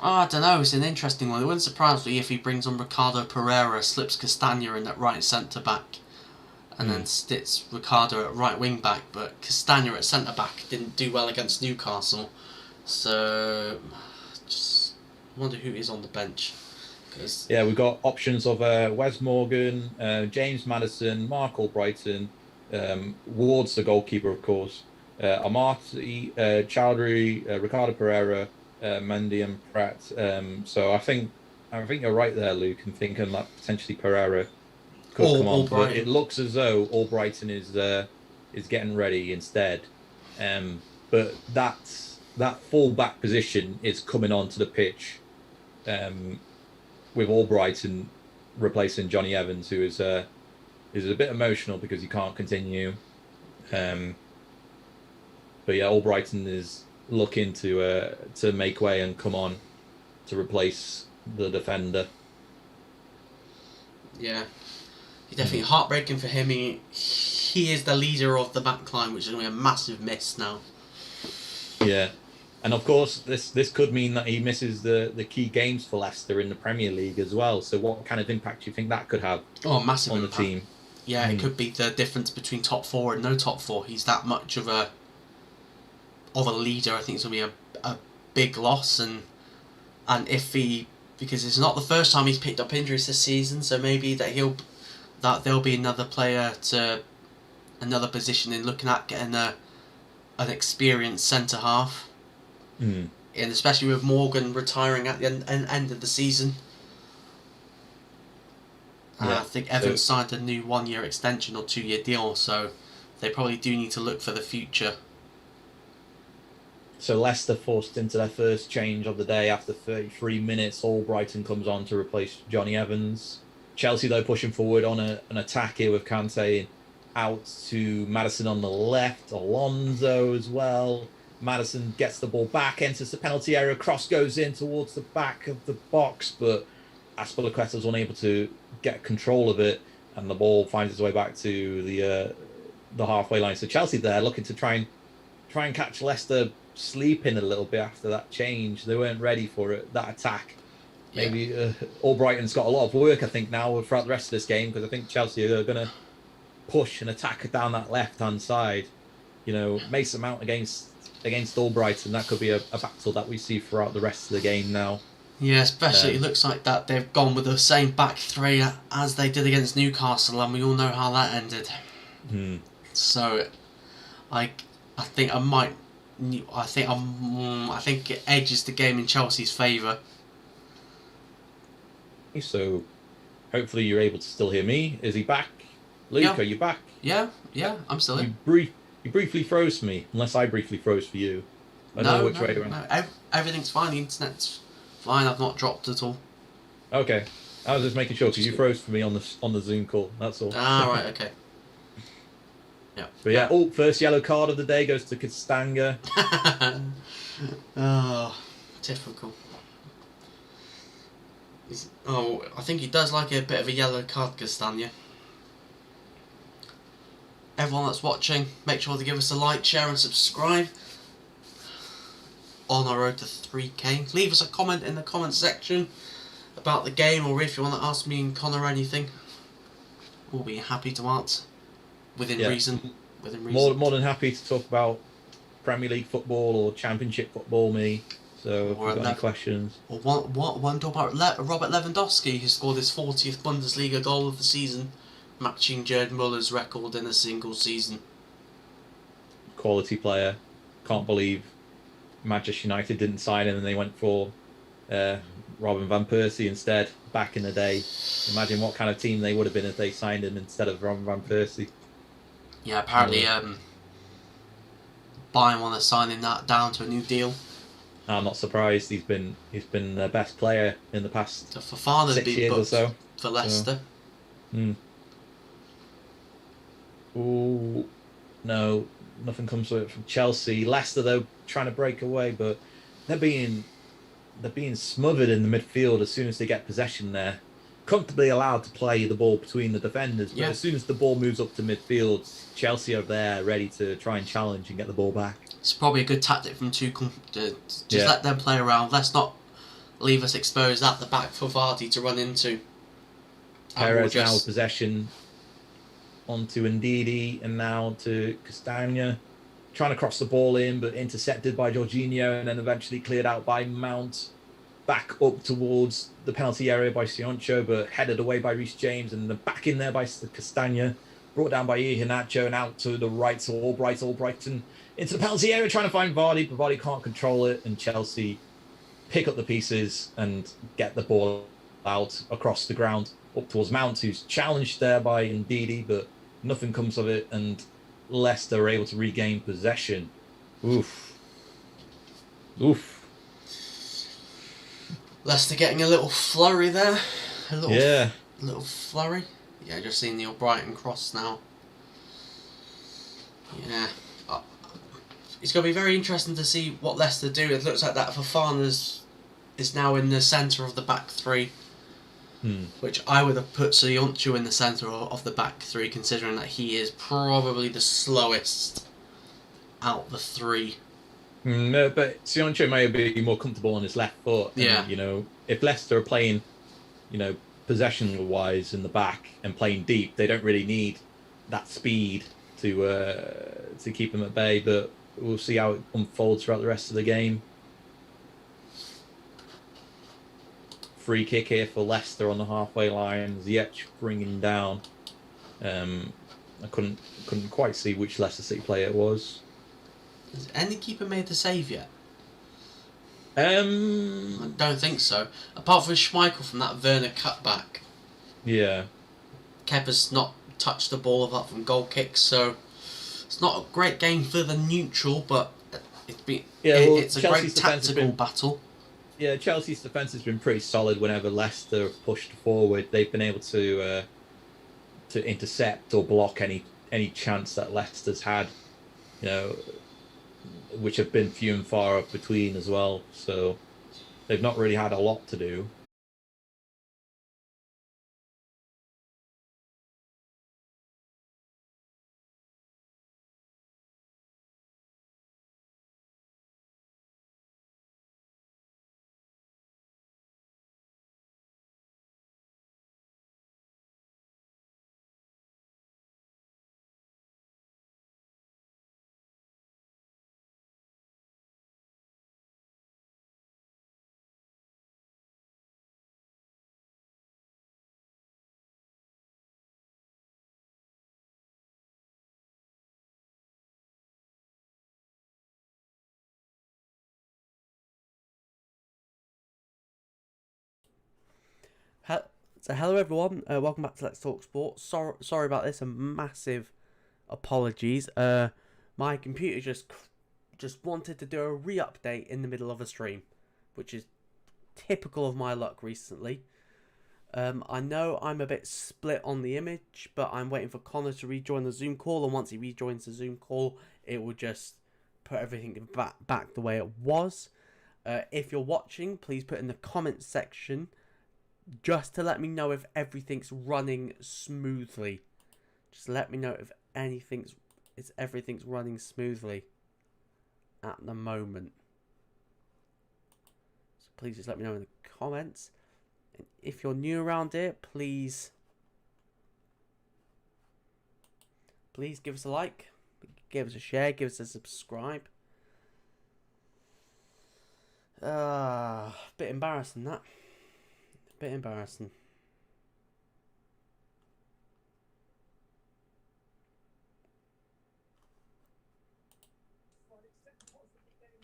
I don't know. It's an interesting one. It wouldn't surprise me if he brings on Ricardo Pereira, slips Castagna in at right centre back, and then sits Ricardo at right wing back. But Castagna at centre back didn't do well against Newcastle, so just wonder who is on the bench. Yeah, we've got options of Wes Morgan, James Maddison, Mark Albrighton, Ward's the goalkeeper, of course, Amati, Chowdhury, Ricardo Pereira, Mendy and Pratt. So I think you're right there, Luke, in thinking that potentially Pereira could come on. But it looks as though Albrighton is getting ready instead. But that full back position is coming onto the pitch, with Albrighton replacing Johnny Evans, who is a bit emotional because he can't continue. But yeah, Albrighton is looking to make way and come on to replace the defender. Yeah, it's definitely heartbreaking for him. He is the leader of the back line, which is going to be a massive miss now. Yeah. And of course, this could mean that he misses the key games for Leicester in the Premier League as well. So what kind of impact do you think that could have massive on impact. The team? Yeah, it could be the difference between top four and no top four. He's that much of a leader. I think it's going to be a big loss. And because it's not the first time he's picked up injuries this season, so maybe that there'll be another player to another position in looking at getting an experienced centre half. And especially with Morgan retiring at the end of the season. I think Evans signed a new 1-year extension or 2-year deal, so they probably do need to look for the future. So Leicester forced into their first change of the day after 33 minutes. Albrighton comes on to replace Johnny Evans. Chelsea, though, pushing forward on an attack here with Kante out to Maddison on the left. Alonso as well. Maddison gets the ball back, enters the penalty area, cross goes in towards the back of the box, but Azpilicueta was unable to get control of it, and the ball finds its way back to the halfway line. So Chelsea there looking to try and catch Leicester sleeping a little bit after that change. They weren't ready for it, that attack. Maybe Albrighton's got a lot of work, I think, now throughout the rest of this game, because I think Chelsea are going to push and attack down that left-hand side. Mason Mount against Albrighton, that could be a battle that we see throughout the rest of the game now. Yeah, especially it looks like that they've gone with the same back three as they did against Newcastle, and we all know how that ended. So, I think it edges the game in Chelsea's favour. So, hopefully you're able to still hear me. Is he back? Luke, are you back? Yeah, I'm still here. You briefly froze for me, unless I briefly froze for you. I don't know which way around. No, everything's fine. The internet's fine. I've not dropped at all. Okay, I was just making sure because you froze for me on the Zoom call. That's all. Right. Okay. Yeah. But yeah, first yellow card of the day goes to Castagna. Typical. I think he does like a bit of a yellow card, Castagna. Everyone that's watching, make sure to give us a like, share and subscribe. On our road to 3K. Leave us a comment in the comment section about the game, or if you want to ask me and Conor anything. We'll be happy to answer. Within reason. More than happy to talk about Premier League football or Championship football, me. So if you've got any questions. Or one talk about Robert Lewandowski, who scored his 40th Bundesliga goal of the season, matching Gerd Muller's record in a single season. Quality player. Can't believe Manchester United didn't sign him and they went for Robin van Persie instead back in the day. Imagine what kind of team they would have been if they signed him instead of Robin van Persie. Yeah, apparently Bayern want to sign him that down to a new deal. I'm not surprised. He's been their best player in the past So Fofana's 6 been years or booked so for Leicester. Oh no, nothing comes to it from Chelsea. Leicester though trying to break away, but they're being smothered in the midfield as soon as they get possession there. Comfortably allowed to play the ball between the defenders, but as soon as the ball moves up to midfield, Chelsea are there ready to try and challenge and get the ball back. It's probably a good tactic from Tuchel to just let them play around. Let's not leave us exposed at the back for Vardy to run into. Perez now with possession onto Ndidi and now to Castagna. Trying to cross the ball in, but intercepted by Jorginho and then eventually cleared out by Mount. Back up towards the penalty area by Sioncho, but headed away by Reece James and then back in there by Castagna. Brought down by Iheanacho and out to the right to Albrighton into the penalty area trying to find Vardy, but Vardy can't control it and Chelsea pick up the pieces and get the ball out across the ground up towards Mount, who's challenged there by Ndidi, but nothing comes of it and Leicester are able to regain possession. Oof. Leicester getting a little flurry there. A little flurry. Yeah, just seeing the Albrighton cross now. Yeah. It's going to be very interesting to see what Leicester do. It looks like that Fofana is now in the centre of the back three. Which I would have put Sioncho in the centre of the back three, considering that he is probably the slowest out the three. No, but Sioncho may be more comfortable on his left foot. And, if Leicester are playing, possession-wise in the back and playing deep, they don't really need that speed to keep them at bay. But we'll see how it unfolds throughout the rest of the game. Free kick here for Leicester on the halfway line. Ziyech bringing down. I couldn't quite see which Leicester City player it was. Has any keeper made the save yet? I don't think so. Apart from Schmeichel from that Werner cutback. Yeah. Kepa's not touched the ball apart from goal kicks, so it's not a great game for the neutral, but it's a great tactical battle. Yeah, Chelsea's defence has been pretty solid whenever Leicester have pushed forward. They've been able to intercept or block any chance that Leicester's had, which have been few and far between as well. So they've not really had a lot to do. So hello everyone, welcome back to Let's Talk Sport. Sorry about this, and massive apologies. My computer just wanted to do a re-update in the middle of a stream, which is typical of my luck recently. I know I'm a bit split on the image, but I'm waiting for Conor to rejoin the Zoom call, and once he rejoins the Zoom call, it will just put everything back the way it was. If you're watching, please put in the comments section just to let me know if everything's running smoothly. Just let me know if everything's running smoothly at the moment. So please just let me know in the comments. And if you're new around here, please give us a like, give us a share, give us a subscribe. Bit embarrassing that. Bit embarrassing.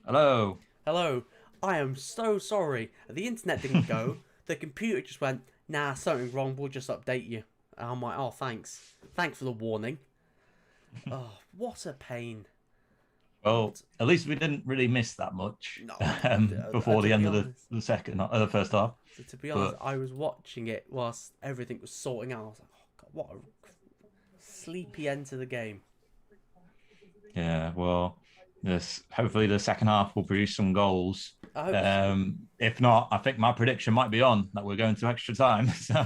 Hello. Hello. I am so sorry. The internet didn't go. The computer just went, nah, something wrong. We'll just update you. And I'm like, oh, thanks. Thanks for the warning. Oh, what a pain. Well, What? at least we didn't really miss that much No. before To the be end of honest. the first half. So to be honest, But I was watching it whilst everything was sorting out. I was like, oh, God, what a sleepy end to the game. yeah, well, this hopefully the second half will produce some goals. I hope so. If not, I think my prediction might be on that we're going to extra time. So,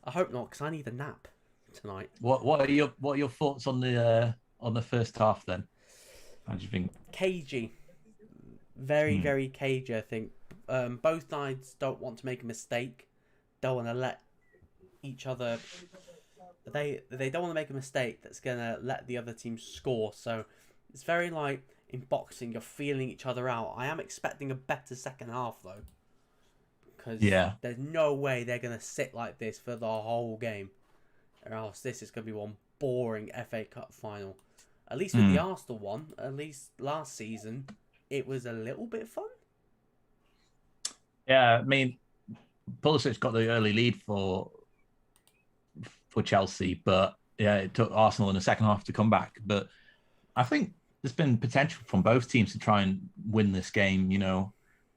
I hope not, because I need a nap tonight. what are your thoughts on the first half then? How do you think? Cagey. Very, Hmm. very cagey, I think. Both sides don't want to make a mistake. Don't want to let each other. They don't want to make a mistake that's gonna let the other team score. So it's very like in boxing, you're feeling each other out. I am expecting a better second half though, because Yeah. there's no way they're gonna sit like this for the whole game, or else this is gonna be one boring FA Cup final. At least with the Hmm. Arsenal one, at least last season, it was a little bit fun. Yeah, I mean, Pulisic's got the early lead for Chelsea, but yeah, it took Arsenal in the second half to come back. But I think there's been potential from both teams to try and win this game,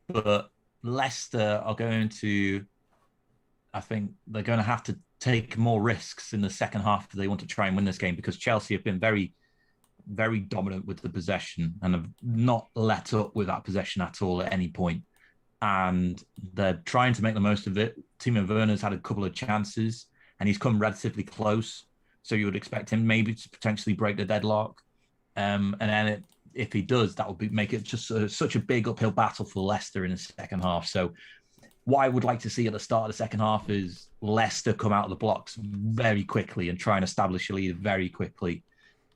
But Leicester are going to, I think they're going to have to take more risks in the second half if they want to try and win this game because Chelsea have been very, very dominant with the possession and have not let up with that possession at all at any point. And they're trying to make the most of it. Timo Werner's had a couple of chances and he's come relatively close. So you would expect him maybe to potentially break the deadlock. And then if he does, that would make it just such a big uphill battle for Leicester in the second half. So what I would like to see at the start of the second half is Leicester come out of the blocks very quickly and try and establish a lead very quickly.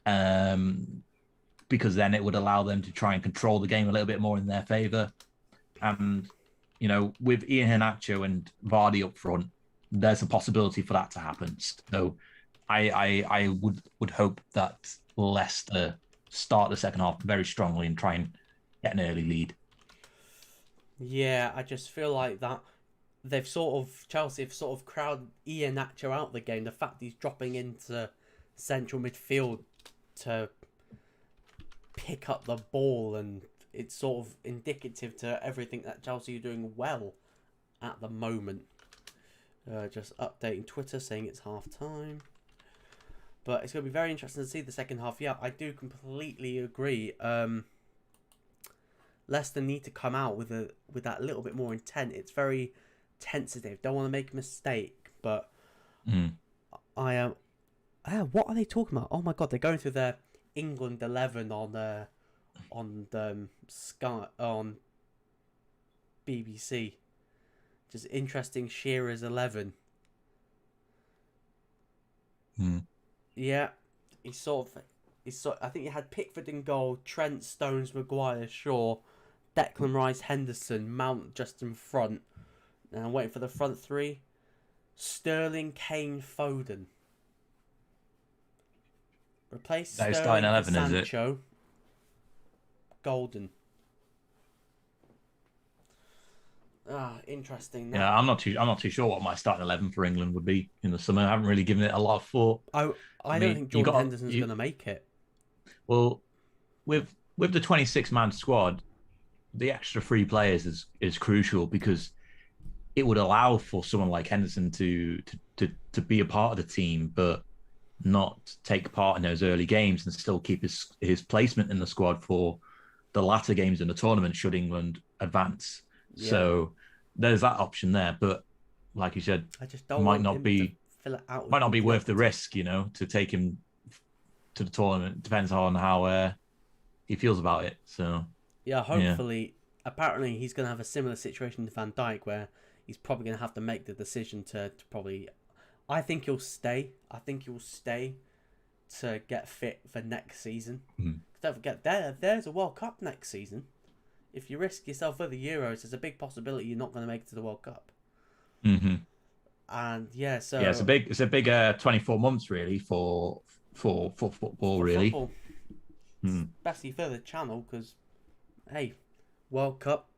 Because then it would allow them to try and control the game a little bit more in their favour. And, with Ian Henacho and Vardy up front, there's a possibility for that to happen. So I would hope that Leicester start the second half very strongly and try and get an early lead. Yeah, I just feel like that Chelsea have sort of crowded Ian Nacho out of the game. The fact he's dropping into central midfield to pick up the ball, and it's sort of indicative to everything that Chelsea are doing well at the moment. Just updating Twitter saying it's half time. But it's going to be very interesting to see the second half. Yeah, I do completely agree. Leicester need to come out with that little bit more intent. It's very tentative. Don't want to make a mistake. But I am. What are they talking about? Oh my god, they're going through their England 11 on Sky on BBC. Just interesting. Shearer's 11. Yeah, I think you had Pickford in goal, Trent, Stones, Maguire, Shaw, Declan Rice, Henderson, Mount just in front. And I'm waiting for the front three. Sterling, Kane, Foden. Replace That is Sterling starting for 11, is it? Sancho. Golden. Interesting. Yeah, I'm not too sure what my starting 11 for England would be in the summer. I haven't really given it a lot of thought. I don't think Jordan Henderson's going to make it. Well, with the 26-man squad, the extra three players is crucial because it would allow for someone like Henderson to be a part of the team, but not take part in those early games and still keep his placement in the squad for the latter games in the tournament should England advance. Yeah. So there's that option there, but like you said, I just don't might want not him be to fill it out. might not be worth the risk, to take him to the tournament. Depends on how he feels about it. So yeah, hopefully. Apparently, he's going to have a similar situation to Van Dijk, where he's probably going to have to make the decision to probably. I think he'll stay. I think he'll stay to get fit for next season. Don't forget, there's a World Cup next season. If you risk yourself for the Euros, there's a big possibility you're not going to make it to the World Cup. And yeah, so it's a big 24 months really for football really. Football. especially for the channel, because, hey, World Cup,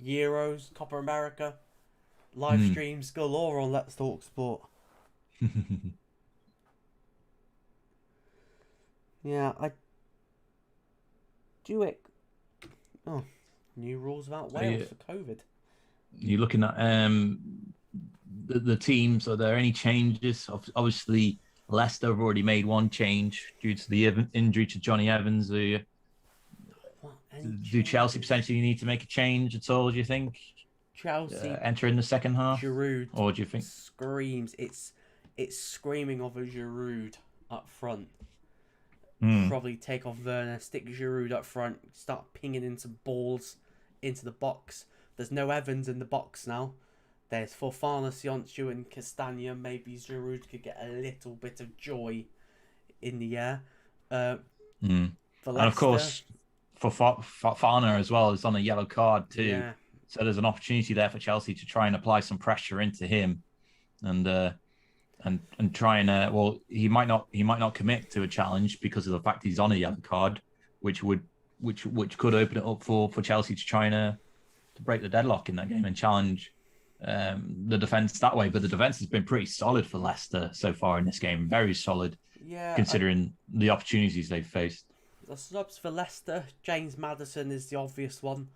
Euros, Copa America, live streams galore on Let's Talk Sport. Yeah, I do it. Oh, new rules about Wales for COVID. You're looking at the teams. Are there any changes? Obviously, Leicester have already made one change due to the injury to Johnny Evans. Do Chelsea potentially need to make a change at all, do you think? Chelsea entering the second half? Giroud, or do you think screams? It's screaming of a Giroud up front. Probably take off Werner, stick Giroud up front, start pinging into balls into the box. There's no Evans in the box now. There's Fofana, Sionchu and Castagna. Maybe Giroud could get a little bit of joy in the air. And of course, Fofana as well is on a yellow card too. Yeah. So there's an opportunity there for Chelsea to try and apply some pressure into him, and try and he might not commit to a challenge because of the fact he's on a yellow card, which could open it up for Chelsea to try and to break the deadlock in that game and challenge the defense that way. But the defense has been pretty solid for Leicester so far in this game, very solid. Yeah, considering the opportunities they've faced. The subs for Leicester, James Maddison is the obvious one,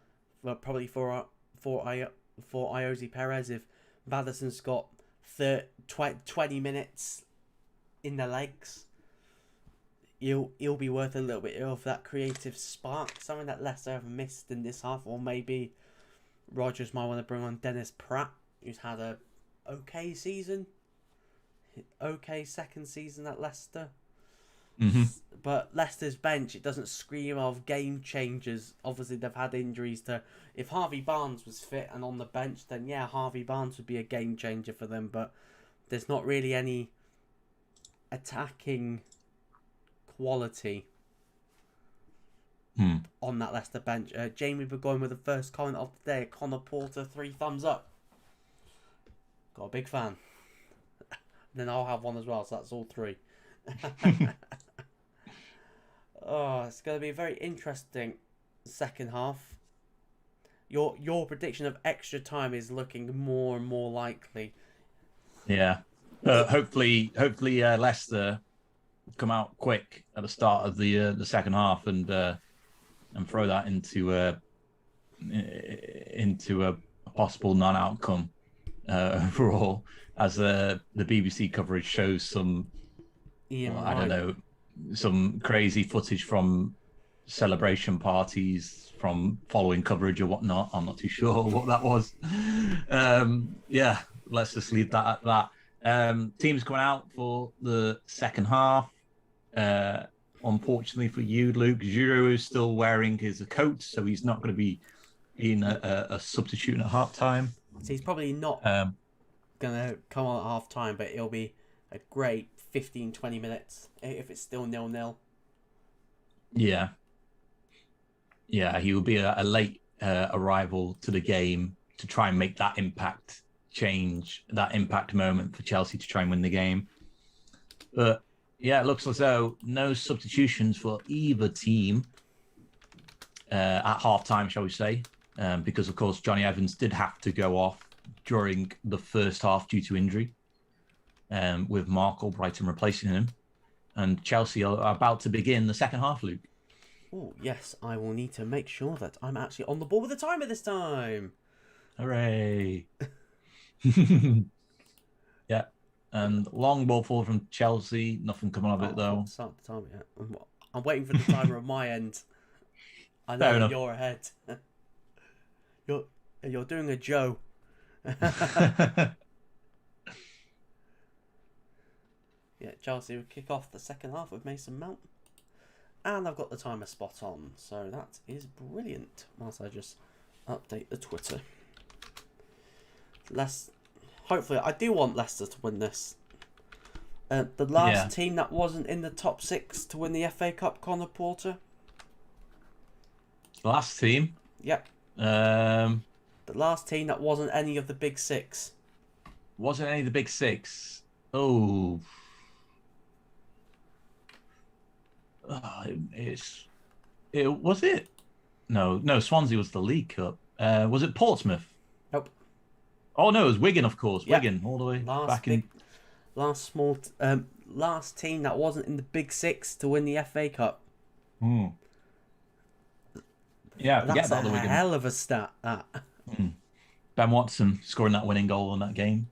but probably for Iosi Perez. If Maddison's got 20 minutes in the legs, he'll be worth a little bit of that creative spark, something that Leicester have missed in this half. Or maybe Rodgers might want to bring on Dennis Pratt, who's had a okay season, okay second season at Leicester. But Leicester's bench, it doesn't scream of game changers. Obviously, they've had injuries to... If Harvey Barnes was fit and on the bench, then yeah, Harvey Barnes would be a game changer for them. But there's not really any attacking quality on that Leicester bench. Jamie, we're going with the first comment of the day. Conor Porter, 3 thumbs up. Got a big fan. Then I'll have one as well, so that's all 3. Oh, it's going to be a very interesting second half. Your prediction of extra time is looking more and more likely. Yeah. Hopefully, Leicester come out quick at the start of the second half and throw that into a possible non-outcome overall, as the BBC coverage shows some. I don't know, some crazy footage from celebration parties from following coverage or whatnot. I'm not too sure what that was. Yeah, let's just leave that at that. Teams coming out for the second half. Unfortunately for you, Luke, Giroud is still wearing his coat, so he's not going to be in a substitute at half time. So he's probably not going to come on at half time, but it'll be a great 15-20 minutes if it's still 0-0. Yeah, he will be a late arrival to the game to try and make that impact moment for Chelsea to try and win the game. But yeah, it looks as though no substitutions for either team at half time, shall we say, because of course Johnny Evans did have to go off during the first half due to injury. With Mark Albrighton replacing him. And Chelsea are about to begin the second half, Luke. Oh, yes, I will need to make sure that I'm actually on the ball with the timer this time. Hooray. Yeah. And long ball forward from Chelsea. Nothing coming of it, though. Start the timer yet. I'm waiting for the timer on my end. I know that you're ahead. You're doing a Joe. Yeah, Chelsea will kick off the second half with Mason Mount. And I've got the timer spot on, so that is brilliant. Whilst I just update the Twitter. Hopefully, I do want Leicester to win this. The last team that wasn't in the top 6 to win the FA Cup, Conor Porter. Last team? Yep. The last team that wasn't any of the big 6. Wasn't any of the big 6? Oh, Was it? No, Swansea was the League Cup. Was it Portsmouth? Nope. Oh no, it was Wigan, of course. Yep. Wigan, all the way Last team that wasn't in the Big Six to win the FA Cup. Yeah, That's about the a Wigan. hell of a stat. That. Ben Watson scoring that winning goal in that game.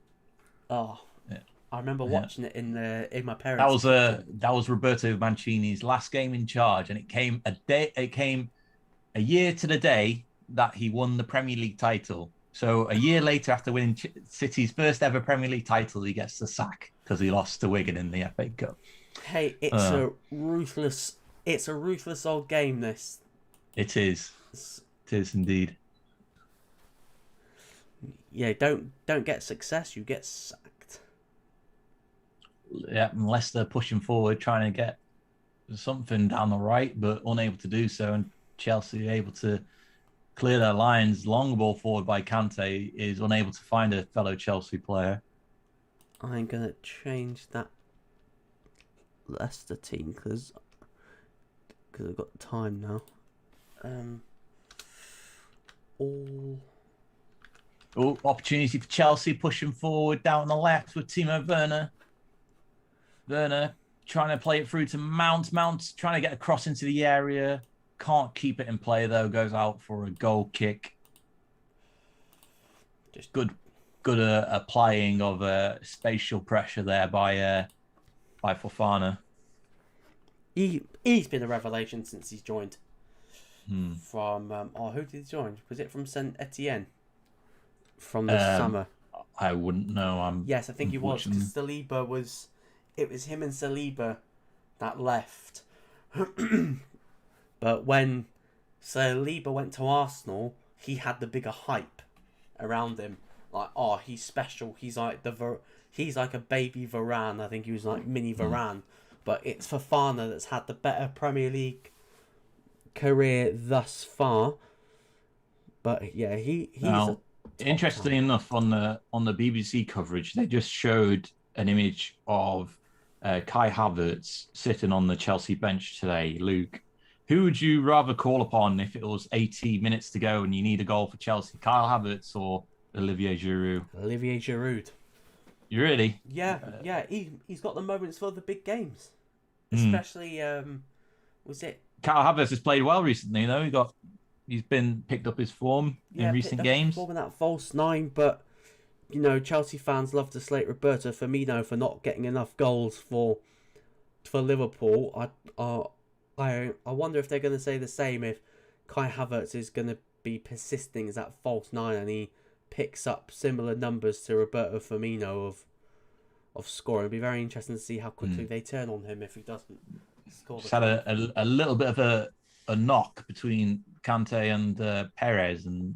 Oh, yeah. I remember watching it in my That parents'. was Roberto Mancini's last game in charge, and it came a year to the day that he won the Premier League title. So a year later, after winning City's first ever Premier League title, he gets the sack because he lost to Wigan in the FA Cup. Hey, it's a ruthless old game. This. It is. It is indeed. Yeah, don't get success, you get sacked. Yeah, unless they're pushing forward, trying to get something down the right, but unable to do so, and Chelsea able to clear their lines. Long ball forward by Kante is unable to find a fellow Chelsea player. I'm gonna change that Leicester team because I've got time now. Opportunity for Chelsea pushing forward down the left with Timo Werner. Werner trying to play it through to Mount. Mount trying to get across into the area. Can't keep it in play though. Goes out for a goal kick. Just good applying of spatial pressure there by Fofana. He's been a revelation since he's joined. From who did he join? Was it from Saint Etienne? From the summer. I wouldn't know. Yes, I think he was. Because Saliba it was him and Saliba that left. But when Saliba went to Arsenal, he had the bigger hype around him. Like, oh, he's special. He's like a baby Varane. I think he was like mini Varane. But it's Fofana that's had the better Premier League career thus far. But yeah, he's now, interestingly enough, on the BBC coverage, they just showed an image of Kai Havertz sitting on the Chelsea bench today. Luke, who would you rather call upon if it was 80 minutes to go and you need a goal for Chelsea? Kyle Havertz or Olivier Giroud? Olivier Giroud. You really? Yeah. He's got the moments for the big games, especially. Was it? Kyle Havertz has played well recently, though. He's been picked up his form in recent games. Form in that false nine, but Chelsea fans love to slate Roberto Firmino for not getting enough goals for Liverpool. I wonder if they're going to say the same if Kai Havertz is going to be persisting as that false nine and he picks up similar numbers to Roberto Firmino of scoring. It'll be very interesting to see how quickly they turn on him if he doesn't score. Just had a little bit of a knock between Kante and Perez, and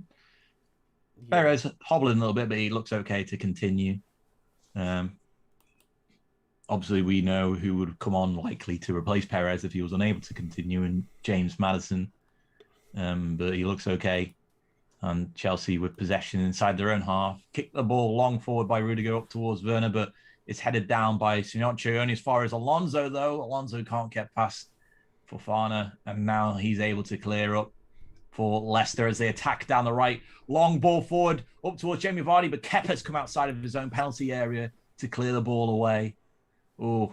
Perez hobbling a little bit, but he looks okay to continue. Obviously, we know who would come on likely to replace Perez if he was unable to continue, and James Maddison. But he looks okay. And Chelsea with possession inside their own half. Kick the ball long forward by Rudiger up towards Werner, but it's headed down by Sinotcho. Only as far as Alonso, though. Alonso can't get past Fofana, and now he's able to clear up for Leicester as they attack down the right. Long ball forward up towards Jamie Vardy, but Kepa's come outside of his own penalty area to clear the ball away. Oh,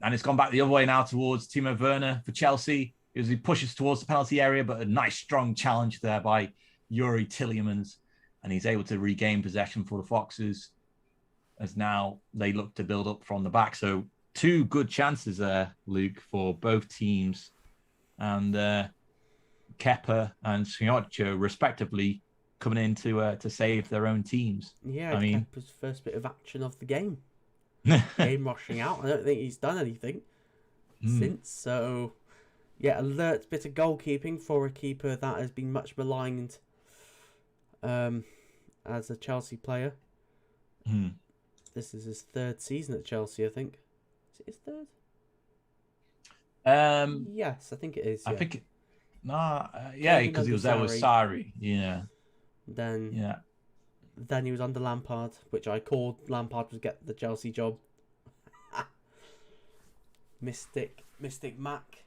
and it's gone back the other way now towards Timo Werner for Chelsea as he pushes towards the penalty area, but a nice strong challenge there by Yuri Tielemans, and he's able to regain possession for the Foxes as now they look to build up from the back. So two good chances there, Luke, for both teams, and Kepa and Sinotcho respectively coming in to save their own teams. Yeah, I mean, Kepa's first bit of action of the game. Game rushing out. I don't think he's done anything since. So, yeah, alert bit of goalkeeping for a keeper that has been much maligned as a Chelsea player. This is his third season at Chelsea, I think. Is it his third? Yes, I think it is. Yeah. I think, because he was there with Sarri. Yeah. Then he was under Lampard, which I called Lampard would get the Chelsea job. Mystic Mac.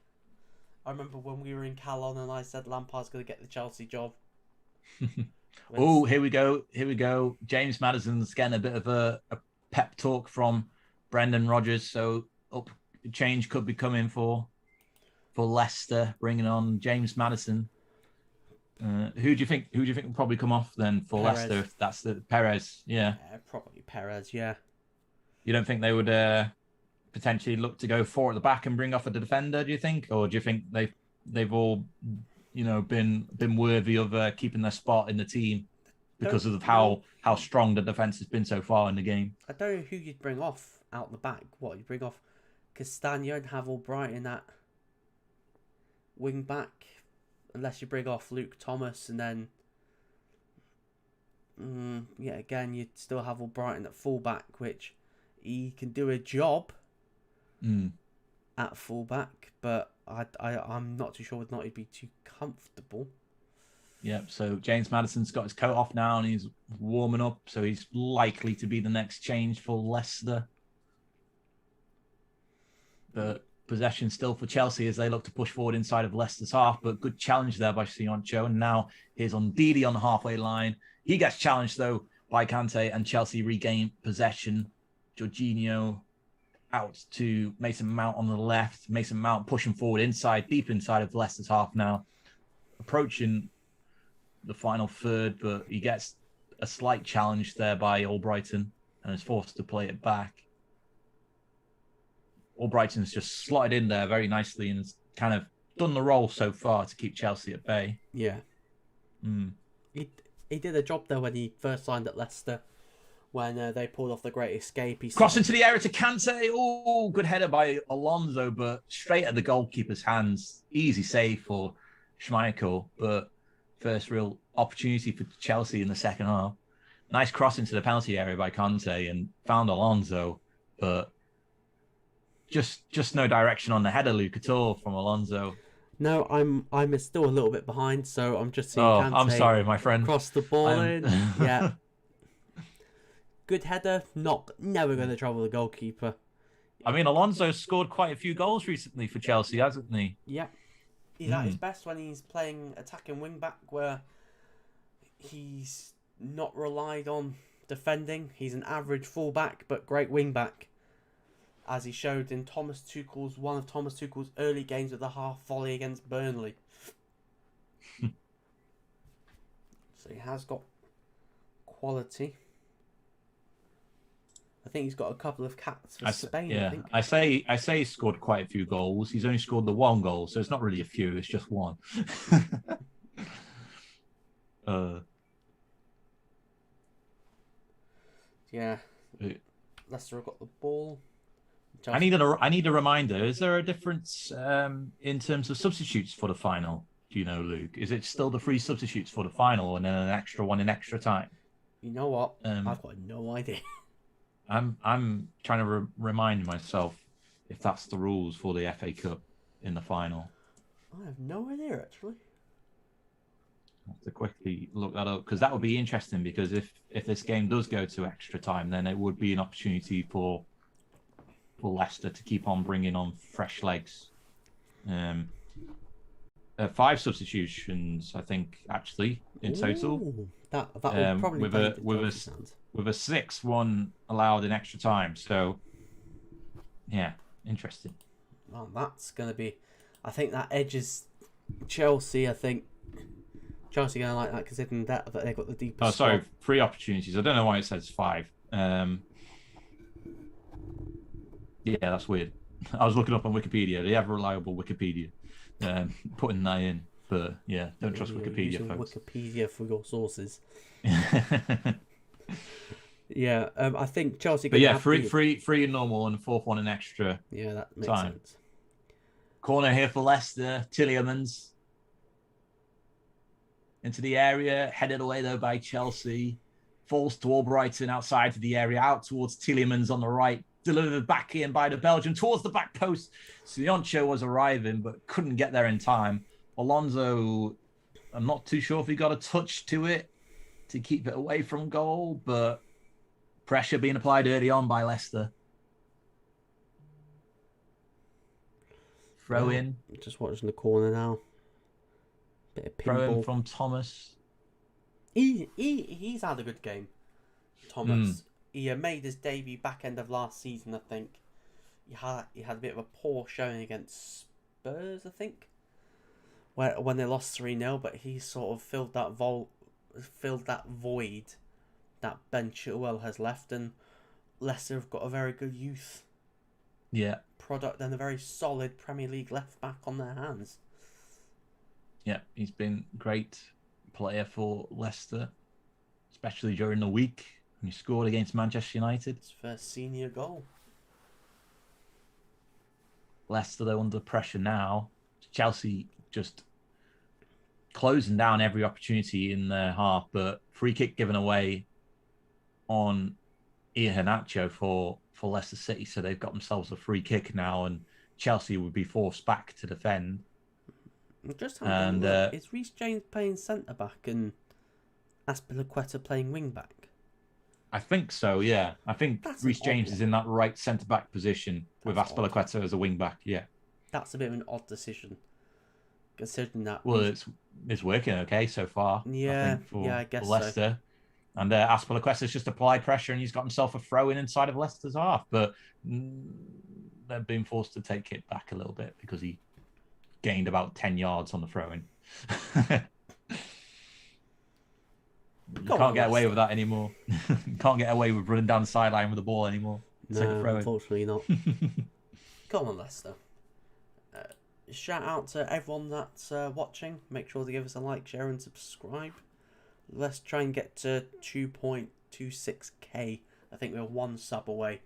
I remember when we were in Calon and I said Lampard's going to get the Chelsea job. Oh, here we go. Here we go. James Maddison's getting a bit of a pep talk from Brendan Rodgers. So change could be coming for Leicester, bringing on James Maddison. Who do you think will probably come off then for Perez. Leicester? If that's the Perez, yeah. Probably Perez, yeah. You don't think they would potentially look to go 4 at the back and bring off a defender? Do you think, or do you think they've all been worthy of keeping their spot in the team because of how strong the defense has been so far in the game? I don't know who you'd bring off out the back. What you bring off? Castagna and have Albrighton at wing back, unless you bring off Luke Thomas and then again you'd still have Albrighton at full back, which he can do a job at full back, but I'm not too sure whether or not he'd be too comfortable. Yep, so James Maddison's got his coat off now and he's warming up, so he's likely to be the next change for Leicester. But possession still for Chelsea as they look to push forward inside of Leicester's half, but good challenge there by Sioncho. And now here's Ndidi on the halfway line. He gets challenged though by Kante and Chelsea regain possession. Jorginho out to Mason Mount on the left. Mason Mount pushing forward deep inside of Leicester's half now. Approaching the final third, but he gets a slight challenge there by Albrighton and is forced to play it back. Albrighton's just slotted in there very nicely and has kind of done the role so far to keep Chelsea at bay. Yeah. He did a job though when he first signed at Leicester, when they pulled off the great escape. Cross into the area to Kante. Oh, good header by Alonso, but straight at the goalkeeper's hands. Easy save for Schmeichel, but first real opportunity for Chelsea in the second half. Nice cross into the penalty area by Kante and found Alonso, but just no direction on the header, Luke, at all from Alonso. No, I'm still a little bit behind, so I'm just seeing Kante I'm sorry, my friend. Cross the ball in. Yeah. Good header, never going to trouble the goalkeeper. I mean, Alonso's scored quite a few goals recently for Chelsea, hasn't he? Yeah. He's at his best when he's playing attacking wing back, where he's not relied on defending. He's an average full back, but great wing back, as he showed in one of Thomas Tuchel's early games with the half volley against Burnley. So he has got quality. I think he's got a couple of caps for Spain. Yeah, I think. I say he scored quite a few goals. He's only scored the 1 goal, so it's not really a few. It's just 1. Yeah. Leicester have got the ball. I need a reminder. Is there a difference in terms of substitutes for the final? Do you know, Luke? Is it still the 3 substitutes for the final and then an extra one in extra time? You know what? I've got no idea. I'm trying to remind myself if that's the rules for the FA Cup in the final. I have no idea, actually. I'll have to quickly look that up, because that would be interesting, because if this game does go to extra time, then it would be an opportunity for Leicester to keep on bringing on fresh legs. 5 substitutions, I think, actually, in total. That would probably with a 6-1 allowed in extra time. So, yeah, interesting. Well, that's going to be... I think that edges Chelsea. I think Chelsea are going to like that, considering that they've got the deepest... Oh, sorry, squad. 3 opportunities. I don't know why it says 5. Yeah, that's weird. I was looking up on Wikipedia, the ever-reliable Wikipedia, putting that in. But, yeah, don't trust Wikipedia, folks. Wikipedia for your sources. Yeah, I think Chelsea... But yeah, three in normal and the 4th one in extra. Yeah, that makes time. sense. Corner here for Leicester. Tielemans into the area, headed away though by Chelsea. Falls to Albrighton outside to the area, out towards Tielemans on the right. Delivered back in by the Belgian towards the back post. Sioncho was arriving but couldn't get there in time. Alonso, I'm not too sure if he got a touch to it to keep it away from goal, but pressure being applied early on by Leicester. Throw in. Just watching the corner now. Bit of Throw in pinball. from Thomas. He's had a good game. Thomas. He made his debut back end of last season, I think. He had a bit of a poor showing against Spurs, I think, when they lost 3-0, but he sort of filled that void that Ben Chilwell has left, and Leicester have got a very good youth product and a very solid Premier League left back on their hands. Yeah, he's been a great player for Leicester, especially during the week when he scored against Manchester United. His first senior goal. Leicester, they're under pressure now. Chelsea just closing down every opportunity in their half, but free kick given away on Iheanacho for Leicester City, so they've got themselves a free kick now, and Chelsea would be forced back to defend. Just having a look, is Reece James playing centre back and Azpilicueta playing wing back? I think so, yeah. I think Reece James is in that right centre back position with Azpilicueta as a wing back. Yeah, that's a bit of an odd decision, considering that. Well, it's working okay so far. Yeah, I guess Leicester. So. And Azpilicueta's just applied pressure, and he's got himself a throw in inside of Leicester's half. But they're being forced to take it back a little bit because he gained about 10 yards on the throw in. You can't get away with that anymore. You can't get away with running down the sideline with the ball anymore. No, unfortunately not. Come on, Leicester. Shout out to everyone that's watching. Make sure to give us a like, share, and subscribe. Let's try and get to 2.26k. I think we're one sub away.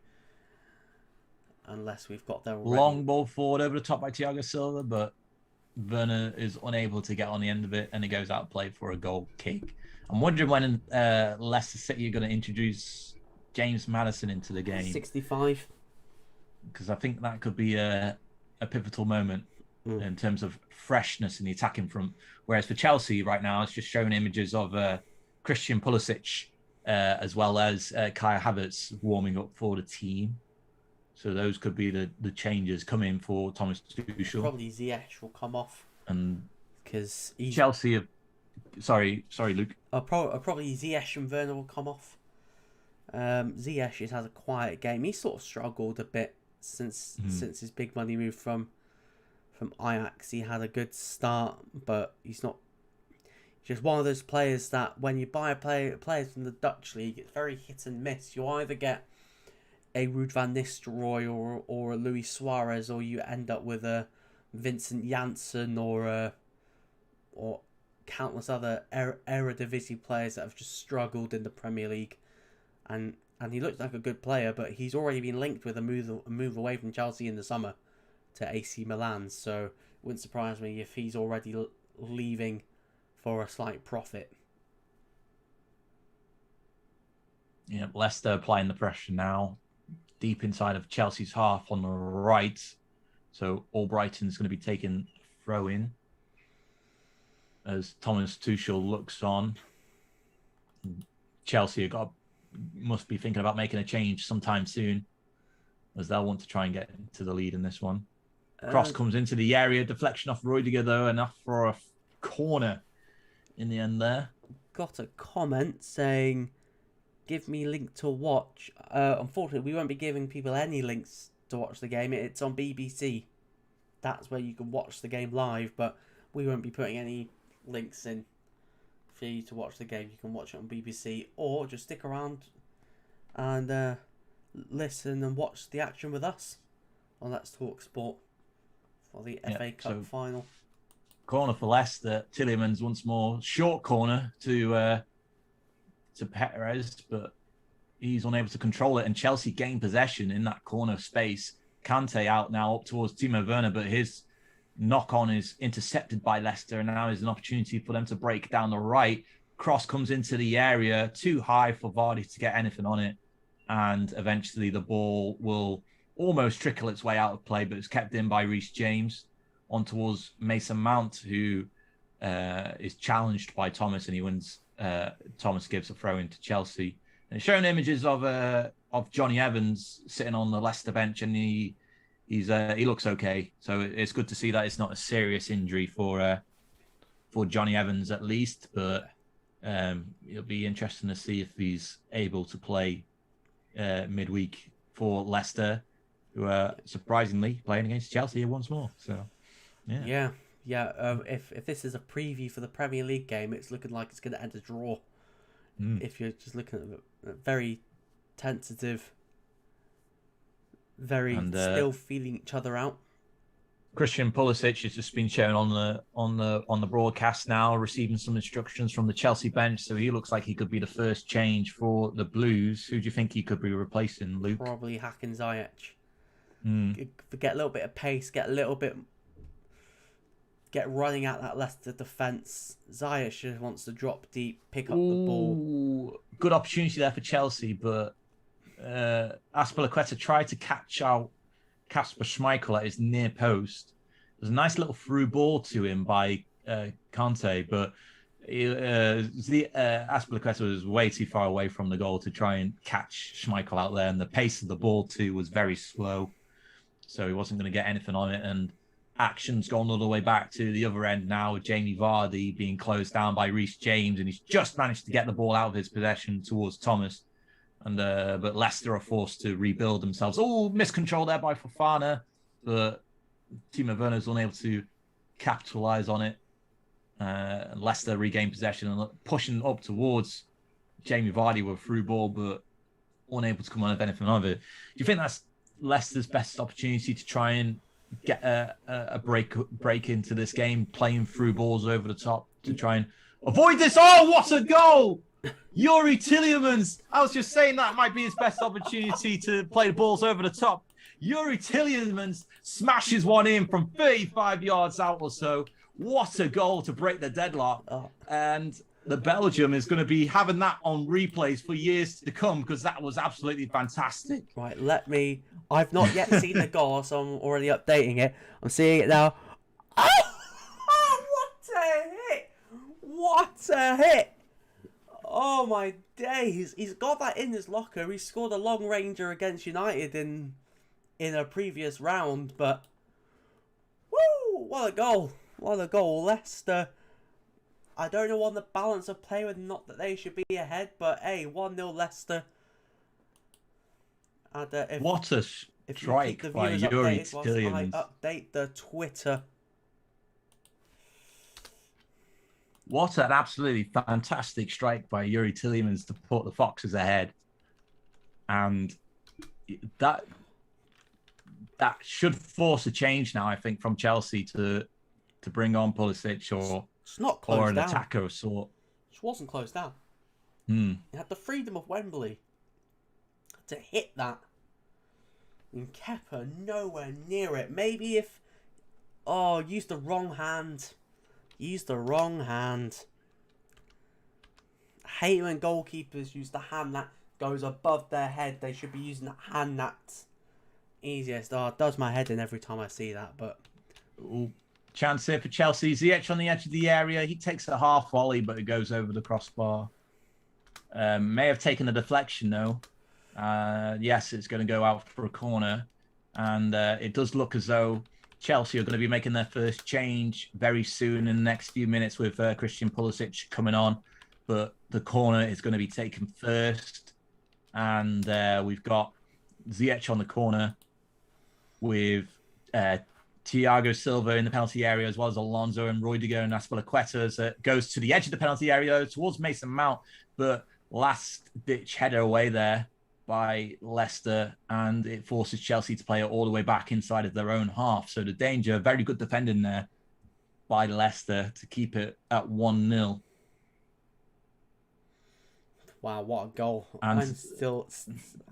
Unless we've got there already. Long ball forward over the top by Thiago Silva, but Werner is unable to get on the end of it, and it goes out play for a goal kick. I'm wondering when Leicester City are going to introduce James Maddison into the game. 65. Because I think that could be a pivotal moment in terms of freshness in the attacking front. Whereas for Chelsea right now, it's just showing images of Christian Pulisic as well as Kai Havertz warming up for the team. So those could be the changes coming for Thomas Tuchel. Probably Ziyech will come off. And because Chelsea have... Sorry, Luke. Probably Ziyech and Werner will come off. Ziyech has a quiet game. He sort of struggled a bit since his big money move from Ajax. He had a good start, but he's not. Just one of those players that when you buy players from the Dutch league, it's very hit and miss. You either get a Ruud van Nistelrooy or a Luis Suarez, or you end up with a Vincent Janssen or countless other Eredivisie players that have just struggled in the Premier League, and he looks like a good player, but he's already been linked with a move away from Chelsea in the summer to AC Milan, so it wouldn't surprise me if he's already leaving for a slight profit. Yeah, Leicester applying the pressure now, deep inside of Chelsea's half on the right, so Albrighton's going to be taking throw in as Thomas Tuchel looks on. Chelsea must be thinking about making a change sometime soon, as they'll want to try and get into the lead in this one. Cross comes into the area, deflection off Rudiger though, enough for a corner in the end there. Got a comment saying, give me link to watch. Unfortunately, we won't be giving people any links to watch the game. It's on BBC. That's where you can watch the game live, but we won't be putting any links in for you to watch the game. You can watch it on BBC, or just stick around and listen and watch the action with us on Let's Talk Sport for the FA Cup final. Corner for Leicester. Tielemans once more, short corner to Perez, but he's unable to control it, and Chelsea gain possession in that corner space. Kante out now up towards Timo Werner, but his knock-on is intercepted by Leicester, and now is an opportunity for them to break down the right. Cross comes into the area, too high for Vardy to get anything on it, and eventually the ball will almost trickle its way out of play, but it's kept in by Reece James on towards Mason Mount, who is challenged by Thomas, and he wins. Thomas gives a throw into Chelsea. And it's showing images of Johnny Evans sitting on the Leicester bench, and he he looks okay. So it's good to see that it's not a serious injury for Johnny Evans at least. But it'll be interesting to see if he's able to play midweek for Leicester, who are surprisingly playing against Chelsea once more. So Yeah. If this is a preview for the Premier League game, it's looking like it's going to end a draw. If you're just looking at very tentative, still feeling each other out. Christian Pulisic has just been shown on the broadcast now, receiving some instructions from the Chelsea bench. So he looks like he could be the first change for the Blues. Who do you think he could be replacing, Luke? Probably Hakan Ziyech. Get a little bit of pace, get running at that Leicester defence. Ziyech just wants to drop deep, pick up the ball. Good opportunity there for Chelsea, but Azpilicueta tried to catch out Kasper Schmeichel at his near post. There's a nice little through ball to him by Conte, but Azpilicueta was way too far away from the goal to try and catch Schmeichel out there, and the pace of the ball too was very slow, so he wasn't going to get anything on it. And action's gone all the way back to the other end now, with Jamie Vardy being closed down by Reece James, and he's just managed to get the ball out of his possession towards Thomas. And but Leicester are forced to rebuild themselves. Oh, miscontrol there by Fofana, but Timo Werner's unable to capitalise on it. Leicester regain possession and pushing up towards Jamie Vardy with a through ball, but unable to come on with anything of it. Do you think that's Leicester's best opportunity to try and get a break into this game, playing through balls over the top to try and avoid this? Oh, what a goal! Yuri Tielemans. I was just saying that might be his best opportunity to play the balls over the top. Yuri Tielemans smashes one in from 35 yards out or so. What a goal to break the deadlock. And the Belgium is going to be having that on replays for years to come, because that was absolutely fantastic. Right, I've not yet seen the goal, so I'm already updating it. I'm seeing it now. Oh, what a hit! What a hit! Oh my days! He's got that in his locker. He scored a long ranger against United in a previous round, but woo! What a goal! What a goal! Leicester. I don't know on the balance of play, whether not that they should be ahead, but hey, 1-0 Leicester. And, what a strike by Yuri Tielemans! I update the Twitter. What an absolutely fantastic strike by Yuri Tielemans to put the Foxes ahead. And that should force a change now, I think, from Chelsea to bring on Pulisic it's not closed or an down. attacker of sort. It wasn't closed down. It had the freedom of Wembley to hit that. And Kepa nowhere near it. Maybe if... Oh, used the wrong hand. Used the wrong hand. I hate when goalkeepers use the hand that goes above their head. They should be using the hand that's easiest. Oh, it does my head in every time I see that, but... Ooh. Chance here for Chelsea. Ziyech on the edge of the area. He takes a half volley, but it goes over the crossbar. May have taken a deflection, though. Yes, it's going to go out for a corner. And it does look as though Chelsea are going to be making their first change very soon in the next few minutes with Christian Pulisic coming on. But the corner is going to be taken first. And we've got Ziyech on the corner with Thiago Silva in the penalty area, as well as Alonso and Rudiger and Azpilicueta as it goes to the edge of the penalty area towards Mason Mount. But last-ditch header away there by Leicester, and it forces Chelsea to play it all the way back inside of their own half. So the danger, very good defending there by Leicester to keep it at 1-0. Wow, what a goal. And, I'm still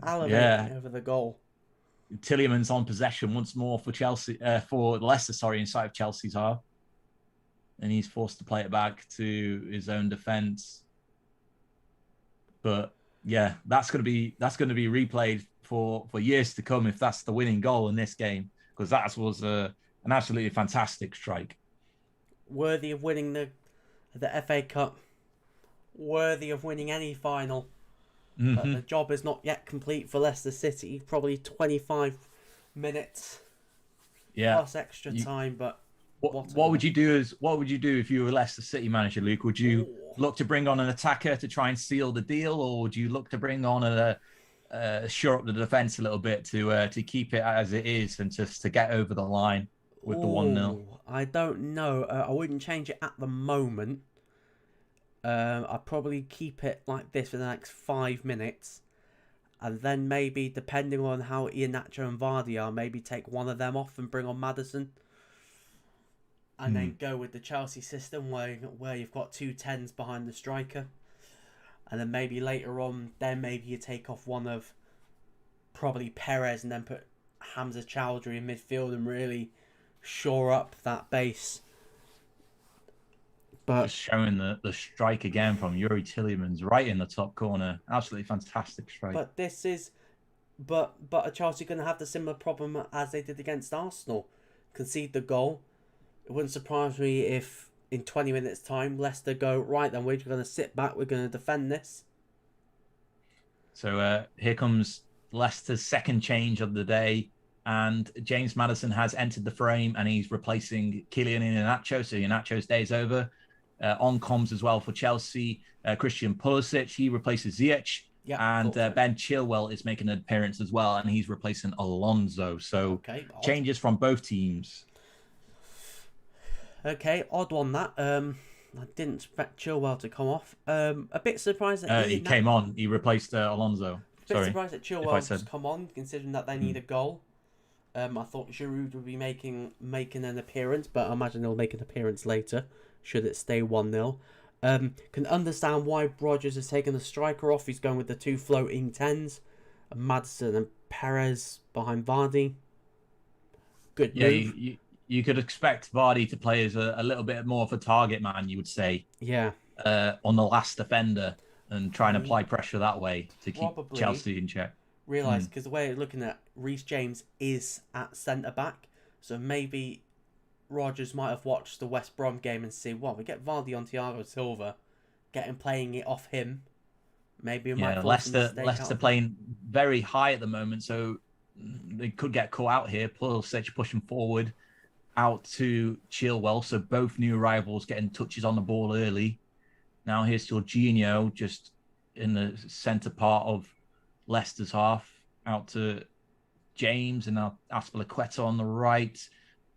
salivating over the goal. Tielemans on possession once more for Leicester, inside of Chelsea's half. And he's forced to play it back to his own defence. But yeah, that's going to be replayed for years to come if that's the winning goal in this game, because that was an absolutely fantastic strike. Worthy of winning the FA Cup. Worthy of winning any final. Mm-hmm. But the job is not yet complete for Leicester City. Probably 25 minutes Yeah. plus extra time, but What would you do if you were Leicester City manager, Luke? Would you look to bring on an attacker to try and seal the deal, or would you look to bring on shore up the defense a little bit to keep it as it is and just to get over the line with the 1-0? I don't know. I wouldn't change it at the moment. I'd probably keep it like this for the next 5 minutes. And then maybe, depending on how Iheanacho and Vardy are, maybe take one of them off and bring on Maddison. And then go with the Chelsea system where you've got 2 10s behind the striker. And then maybe later on, maybe you take off one of probably Perez and then put Hamza Chowdhury in midfield and really shore up that base. But just showing the strike again from Yuri Tielemans right in the top corner. Absolutely fantastic strike. But this is... But are Chelsea going to have the similar problem as they did against Arsenal? Concede the goal. It wouldn't surprise me if in 20 minutes' time Leicester go, right then, we're going to sit back, we're going to defend this. So here comes Leicester's second change of the day. And James Maddison has entered the frame and he's replacing Kylian Iheanacho. So Iheanacho's day is over. On comms as well for Chelsea, Christian Pulisic, he replaces Ziyech. And Ben Chilwell is making an appearance as well, and he's replacing Alonso. So changes from both teams. Okay, odd one that. I didn't expect Chilwell to come off. A bit surprised that he came on. He replaced Alonso. A bit surprised that Chilwell's come on, considering that they need a goal. I thought Giroud would be making an appearance, but I imagine he'll make an appearance later, should it stay 1-0. Can understand why Rodgers has taken the striker off. He's going with the 2 floating 10s. Maddison and Perez behind Vardy. Good move. You could expect Vardy to play as a little bit more of a target man, you would say. Yeah. On the last defender and try and apply pressure that way to keep Chelsea in check. Realise, because the way you're looking at Reece James is at centre-back, so maybe Rodgers might have watched the West Brom game and see, we get Vardy on Thiago Silva, get him playing it off him. Maybe we might Leicester playing very high at the moment, so they could get caught out here. Pulisic pushing forward out to Chilwell, so both new arrivals getting touches on the ball early. Now here's Jorginho just in the centre part of Leicester's half, out to James, and now Azpilicueta on the right,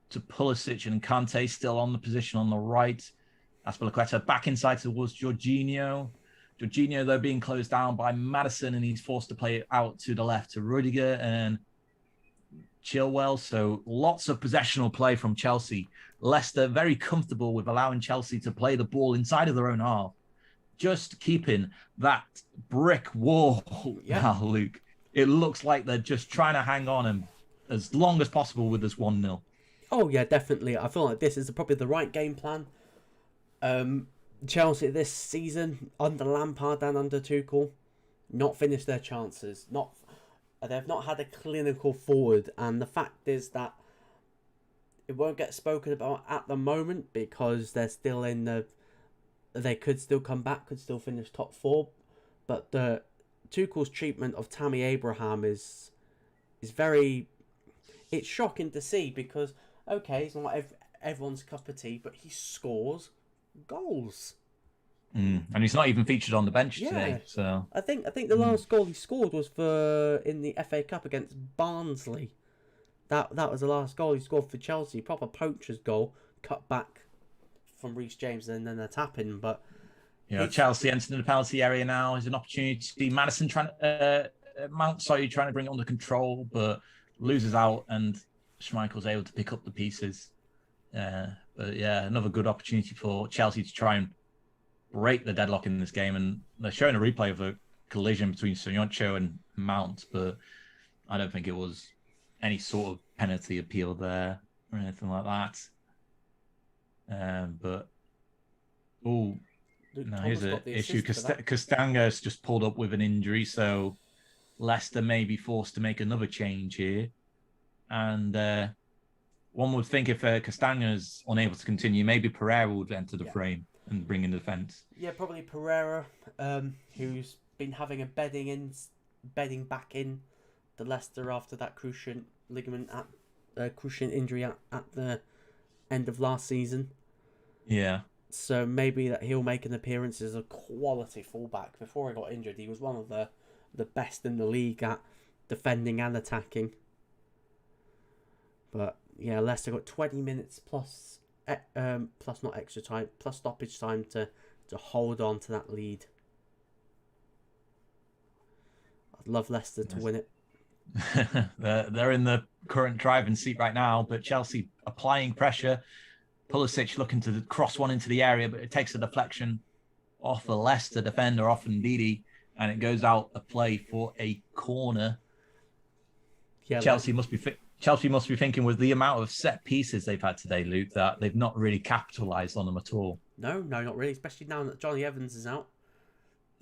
to Pulisic and Kante still on the position on the right. Azpilicueta back inside towards Jorginho. Jorginho, though, being closed down by Maddison, and he's forced to play it out to the left to Rudiger and Chilwell. So lots of possessional play from Chelsea. Leicester very comfortable with allowing Chelsea to play the ball inside of their own half. Just keeping that brick wall now, Luke. It looks like they're just trying to hang on and as long as possible with this 1-0. Oh, yeah, definitely. I feel like this is probably the right game plan. Chelsea this season, under Lampard and under Tuchel, not finished their chances. They've not had a clinical forward. And the fact is that it won't get spoken about at the moment because they're still in the... They could still come back, could still finish top 4. But the Tuchel's treatment of Tammy Abraham is very... It's shocking to see because, okay, it's not everyone's cup of tea, but he scores goals. And he's not even featured on the bench today. So I think the last goal he scored was in the FA Cup against Barnsley. That was the last goal he scored for Chelsea. Proper poacher's goal, cut back from Reece James and then a tap in. But Chelsea entering the penalty area now. There's an opportunity to see Maddison trying to bring it under control, but loses out, and Schmeichel's able to pick up the pieces. But yeah, another good opportunity for Chelsea to try and break the deadlock in this game. And they're showing a replay of a collision between Sancho and Mount, but I don't think it was any sort of penalty appeal there or anything like that. Here's an issue. Castanga's just pulled up with an injury, so Leicester may be forced to make another change here. And one would think if Castanga's unable to continue, maybe Pereira would enter the frame and bring in defence. Yeah, probably Pereira, who's been having a bedding back in the Leicester after that cruciate ligament cruciate injury at the end of last season. Yeah. So maybe that he'll make an appearance as a quality fullback. Before he got injured, he was one of the best in the league at defending and attacking. But yeah, Leicester got 20 minutes plus not extra time, plus stoppage time to hold on to that lead. I'd love Leicester to win it. They're in the current driving seat right now, but Chelsea applying pressure. Pulisic looking to cross one into the area, but it takes a deflection off a Leicester defender, off Ndidi, and it goes out a play for a corner. Yeah, Chelsea must be thinking, with the amount of set pieces they've had today, Luke, that they've not really capitalised on them at all. No, not really, especially now that Johnny Evans is out.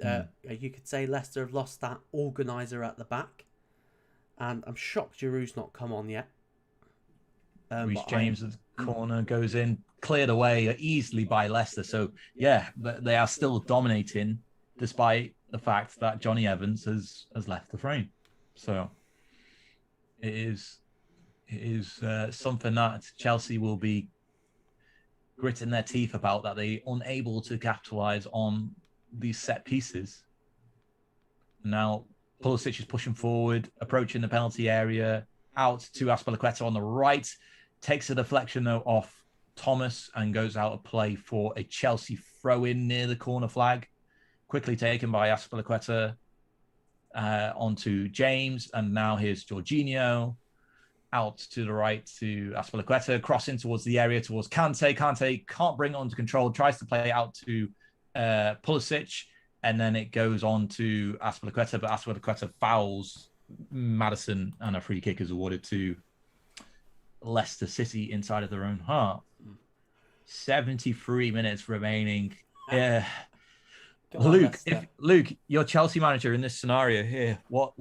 You could say Leicester have lost that organiser at the back, and I'm shocked Giroud's not come on yet. Reece James' corner goes in, cleared away easily by Leicester. So, yeah, they are still dominating despite the fact that Johnny Evans has left the frame. So, it is something that Chelsea will be gritting their teeth about, that they're unable to capitalise on these set pieces. Now, Pulisic is pushing forward, approaching the penalty area, out to Azpilicueta on the right. Takes a deflection, though, off Thomas and goes out of play for a Chelsea throw-in near the corner flag. Quickly taken by Azpilicueta onto James. And now here's Jorginho. Out to the right to Azpilicueta. Crossing towards the area towards Kante. Kante can't bring it under control. Tries to play it out to Pulisic. And then it goes on to Azpilicueta. But Azpilicueta fouls Maddison and a free kick is awarded to Leicester City inside of their own half. 73 minutes remaining. Yeah. Luke, Luke, you're Chelsea manager in this scenario here. What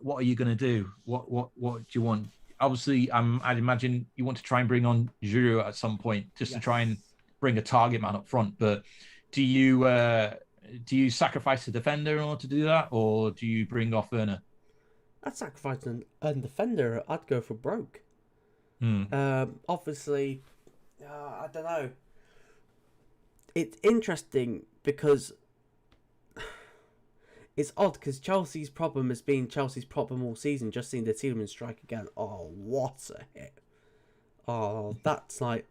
are you going to do? What do you want? Obviously, I'd imagine you want to try and bring on Giroud at some point, just to try and bring a target man up front. But do you sacrifice a defender in order to do that, or do you bring off Werner? I'd sacrifice a defender. I'd go for Broke. Obviously, I don't know. It's interesting because it's odd, because Chelsea's problem has been Chelsea's problem all season. Just seeing the Tielemans strike again. Oh, what a hit! Oh, that's like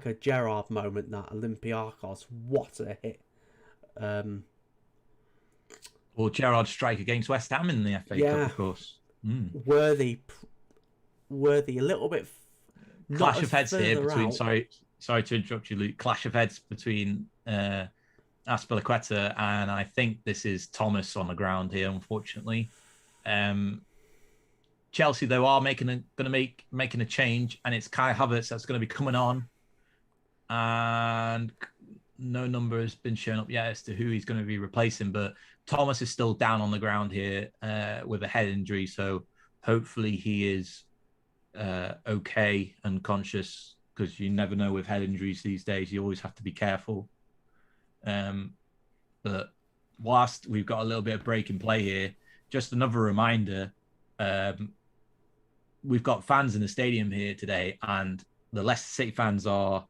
a Gerrard moment. That Olympiacos, what a hit! Or Gerrard's strike against West Ham in the FA Cup, of course. Worthy, a little bit. Clash of heads here between. Sorry to interrupt you, Luke. Clash of heads between Azpilicueta and I think this is Thomas on the ground here. Unfortunately, Chelsea though are making a change, and it's Kai Havertz that's going to be coming on, and no number has been shown up yet as to who he's going to be replacing. But Thomas is still down on the ground here with a head injury, so hopefully he is okay and conscious, because you never know with head injuries these days. You always have to be careful. But whilst we've got a little bit of break in play here, just another reminder, we've got fans in the stadium here today, and the Leicester City fans are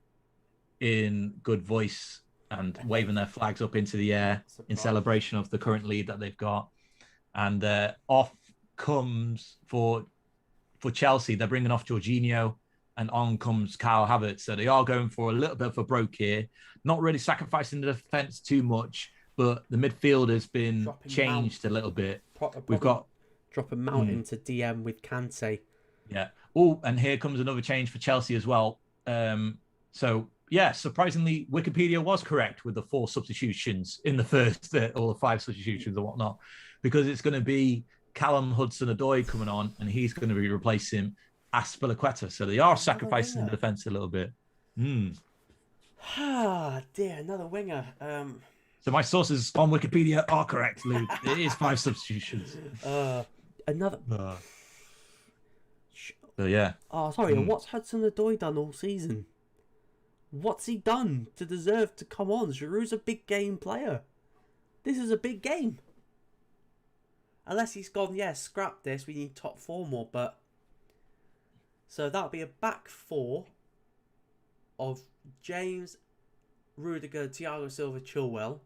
in good voice and waving their flags up into the air in celebration of the current lead that they've got. And off comes for Chelsea, they're bringing off Jorginho, and on comes Kyle Havertz. So they are going for a little bit of a Broke here, not really sacrificing the defence too much, but the midfield has been changed a little bit. We've got dropping Mount into DM with Kante. Yeah. Oh, and here comes another change for Chelsea as well. So yeah, surprisingly, Wikipedia was correct with the 4 substitutions in the first, or the 5 substitutions and whatnot, because it's going to be Callum Hudson-Odoi coming on, and he's going to be replacing Azpilicueta. So they are sacrificing the defence a little bit. Ah, dear, another winger. So my sources on Wikipedia are correct, Luke. It is 5 substitutions. Another. So yeah. Oh, sorry. And what's Hudson-Odoi done all season? What's he done to deserve to come on? Giroud's a big game player. This is a big game. Unless he's gone, scrap this, we need top 4 more. But So that'll be a back four of James, Rudiger, Thiago Silva, Chilwell,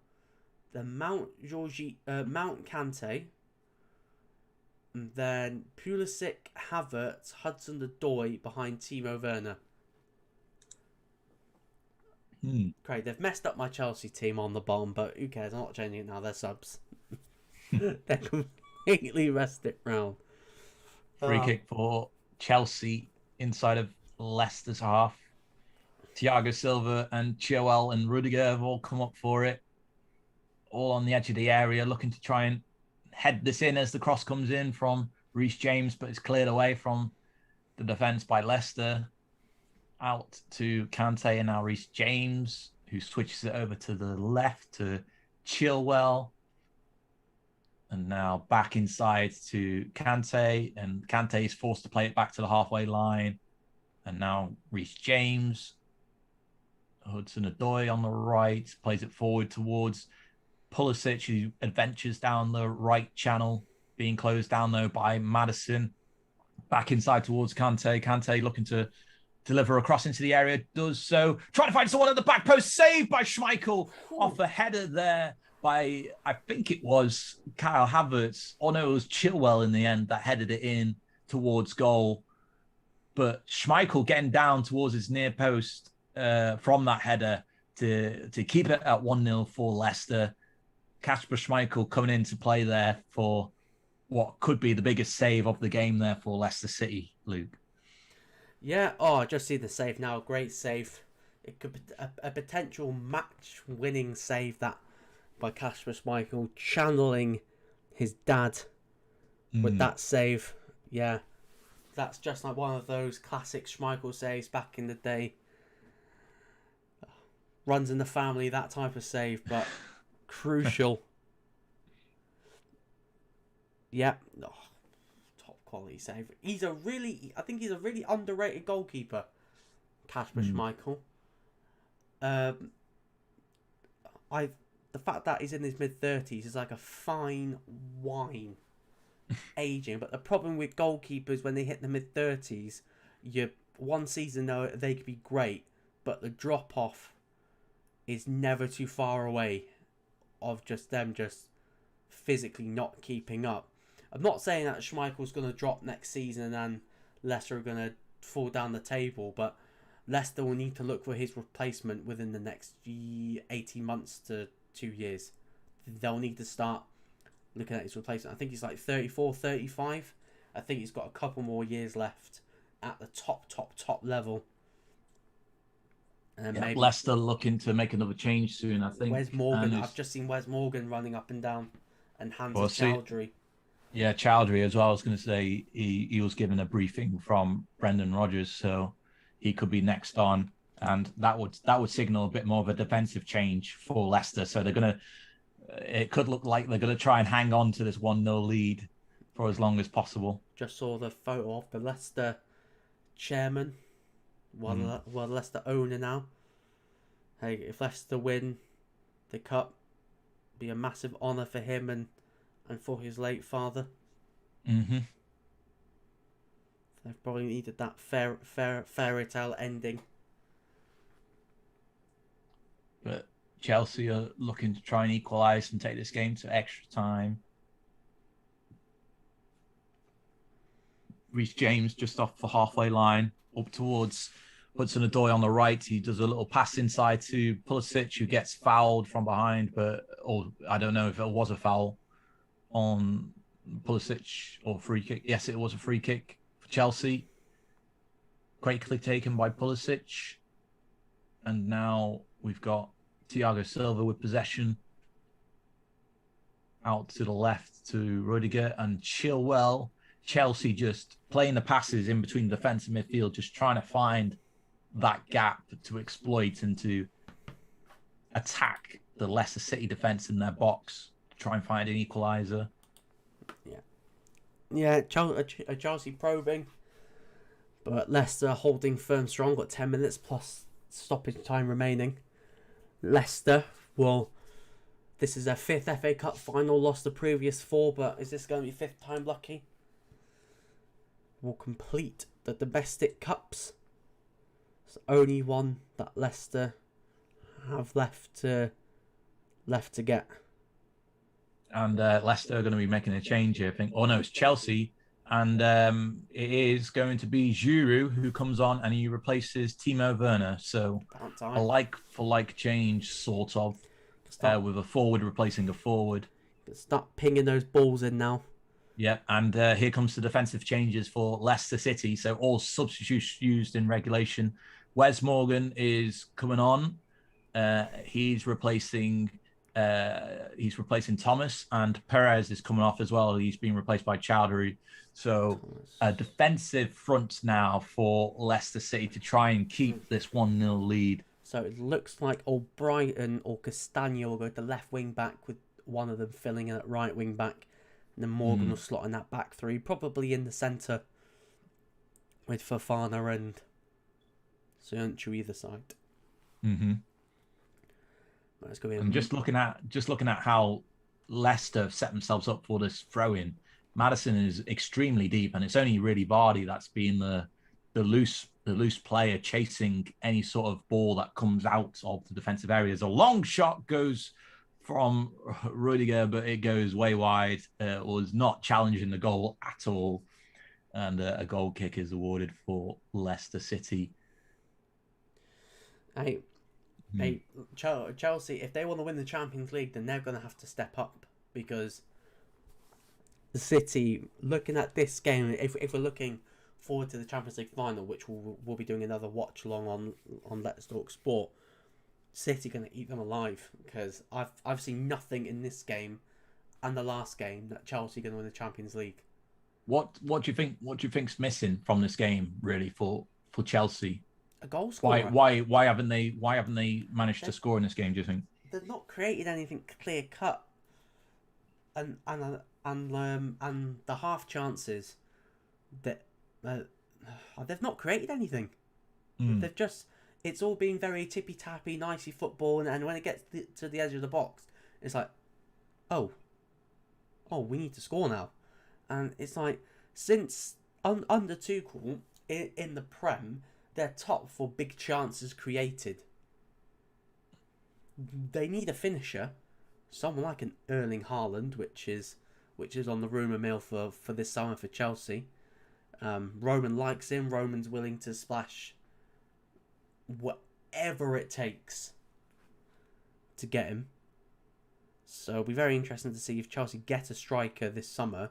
then Mount Kante, and then Pulisic, Havertz, Hudson-Odoi behind Timo Werner. Okay, they've messed up my Chelsea team on the bottom, but who cares? I'm not changing it now. They're subs. They're completely messed it round. Free kick for Chelsea inside of Leicester's half. Thiago Silva and Chilwell and Rudiger have all come up for it. All on the edge of the area, looking to try and head this in as the cross comes in from Reece James, but it's cleared away from the defence by Leicester. Out to Kante and now Reece James, who switches it over to the left to Chilwell. And now back inside to Kante, and Kante is forced to play it back to the halfway line. And now Reece James. Hudson-Odoi on the right, plays it forward towards Pulisic, who adventures down the right channel, being closed down though by Maddison. Back inside towards Kante. Kante looking to deliver across into the area, does so. Trying to find someone at the back post, saved by Schmeichel off a header there by, I think it was Kyle Havertz. Oh no, it was Chilwell in the end that headed it in towards goal. But Schmeichel getting down towards his near post from that header to keep it at 1-0 for Leicester. Kasper Schmeichel coming into play there for what could be the biggest save of the game there for Leicester City, Luke. Yeah, I just see the save now. Great save. It could be a potential match-winning save that by Kasper Schmeichel, channeling his dad with that save. Yeah, that's just like one of those classic Schmeichel saves back in the day. Runs in the family, that type of save, but crucial. Yeah. Oh, top quality save. I think he's a really underrated goalkeeper, Kasper Schmeichel. The fact that he's in his mid-30s is like a fine wine aging. But the problem with goalkeepers when they hit the mid-30s, one season they could be great, but the drop-off is never too far away of just them just physically not keeping up. I'm not saying that Schmeichel's going to drop next season and Leicester are going to fall down the table, but Leicester will need to look for his replacement within the next 18 months to 2 years. They'll need to start looking at his replacement. I think he's like 34, 35. I think he's got a couple more years left at the top level. And maybe Leicester looking to make another change soon, I think. Wes Morgan. I've just seen Wes Morgan running up and down, and Chowdhury. Yeah, Chowdhury as well. I was going to say he was given a briefing from Brendan Rodgers, so he could be next on, and that would signal a bit more of a defensive change for Leicester. So it could look like they're going to try and hang on to this 1-0 lead for as long as possible. Just saw the photo of the Leicester chairman. Well, Leicester owner now. Hey, if Leicester win the cup, be a massive honour for him and for his late father. Mm-hmm. They've probably needed that fairy tale ending. But Chelsea are looking to try and equalise and take this game to extra time. Reece James just off the halfway line, up towards Hudson-Odoi on the right. He does a little pass inside to Pulisic, who gets fouled from behind, or I don't know if it was a foul on Pulisic or free kick. Yes, it was a free kick for Chelsea. Quickly taken by Pulisic. And now we've got Thiago Silva with possession. Out to the left to Rudiger and Chilwell. Chelsea just playing the passes in between defence and midfield, just trying to find that gap to exploit and to attack the Leicester City defence in their box to try and find an equaliser. Yeah, Chelsea probing, but Leicester holding firm strong. Got 10 minutes plus stoppage time remaining. Leicester this is their 5th FA Cup final, lost the previous 4, but is this going to be 5th time lucky? will complete the domestic cups. It's the only one that Leicester have left to get. And Leicester are going to be making a change here, I think. Oh no, it's Chelsea, and it is going to be Giroud who comes on, and he replaces Timo Werner. So a like for like change, sort of, with a forward replacing a forward. Start pinging those balls in now. Yeah, and here comes the defensive changes for Leicester City. So all substitutes used in regulation. Wes Morgan is coming on. He's replacing Thomas, and Perez is coming off as well. He's being replaced by Chowdhury. So a defensive front now for Leicester City to try and keep this 1-0 lead. So it looks like Brighton or Castagno will go to left wing back, with one of them filling in at right wing back. And then Morgan will slot in that back three, probably in the centre, with Fofana and Sancho either side. Mm-hmm. It's gonna be and just looking at how Leicester have set themselves up for this throw-in. Maddison is extremely deep, and it's only really Vardy that's been the loose player chasing any sort of ball that comes out of the defensive areas. A long shot goes from Rudiger, but it goes way wide. Was not challenging the goal at all, and a goal kick is awarded for Leicester City. Chelsea, if they want to win the Champions League, then they're going to have to step up, because the City, looking at this game, if we're looking forward to the Champions League final, which we'll be doing another watch along on Let's Talk Sport, City going to eat them alive, because I've seen nothing in this game and the last game that Chelsea are going to win the Champions League. What do you think? What do you think's missing from this game, really, for Chelsea? A goal scorer. Why haven't they managed to score in this game? Do you think they've not created anything clear cut, and the half chances that they've not created anything. They've just, it's all been very tippy tappy, nicey football, and when it gets to the edge of the box, it's like, oh, we need to score now, and it's like, since under Tuchel in the Prem, they're top for big chances created. They need a finisher, someone like an Erling Haaland, which is on the rumour mill for this summer for Chelsea. Roman likes him. Roman's willing to splash whatever it takes to get him. So it'll be very interesting to see if Chelsea get a striker this summer,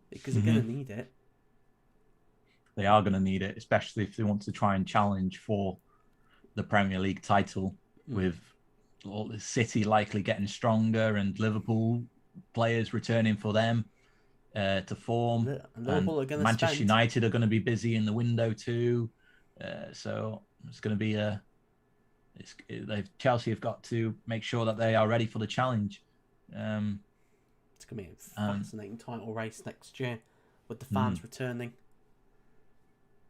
because they're going to need it. They are going to need it, especially if they want to try and challenge for the Premier League title, with all the City likely getting stronger and Liverpool players returning for them to form. And Manchester United are going to be busy in the window too. So it's going to be Chelsea have got to make sure that they are ready for the challenge. It's going to be a fascinating title race next year, with the fans returning.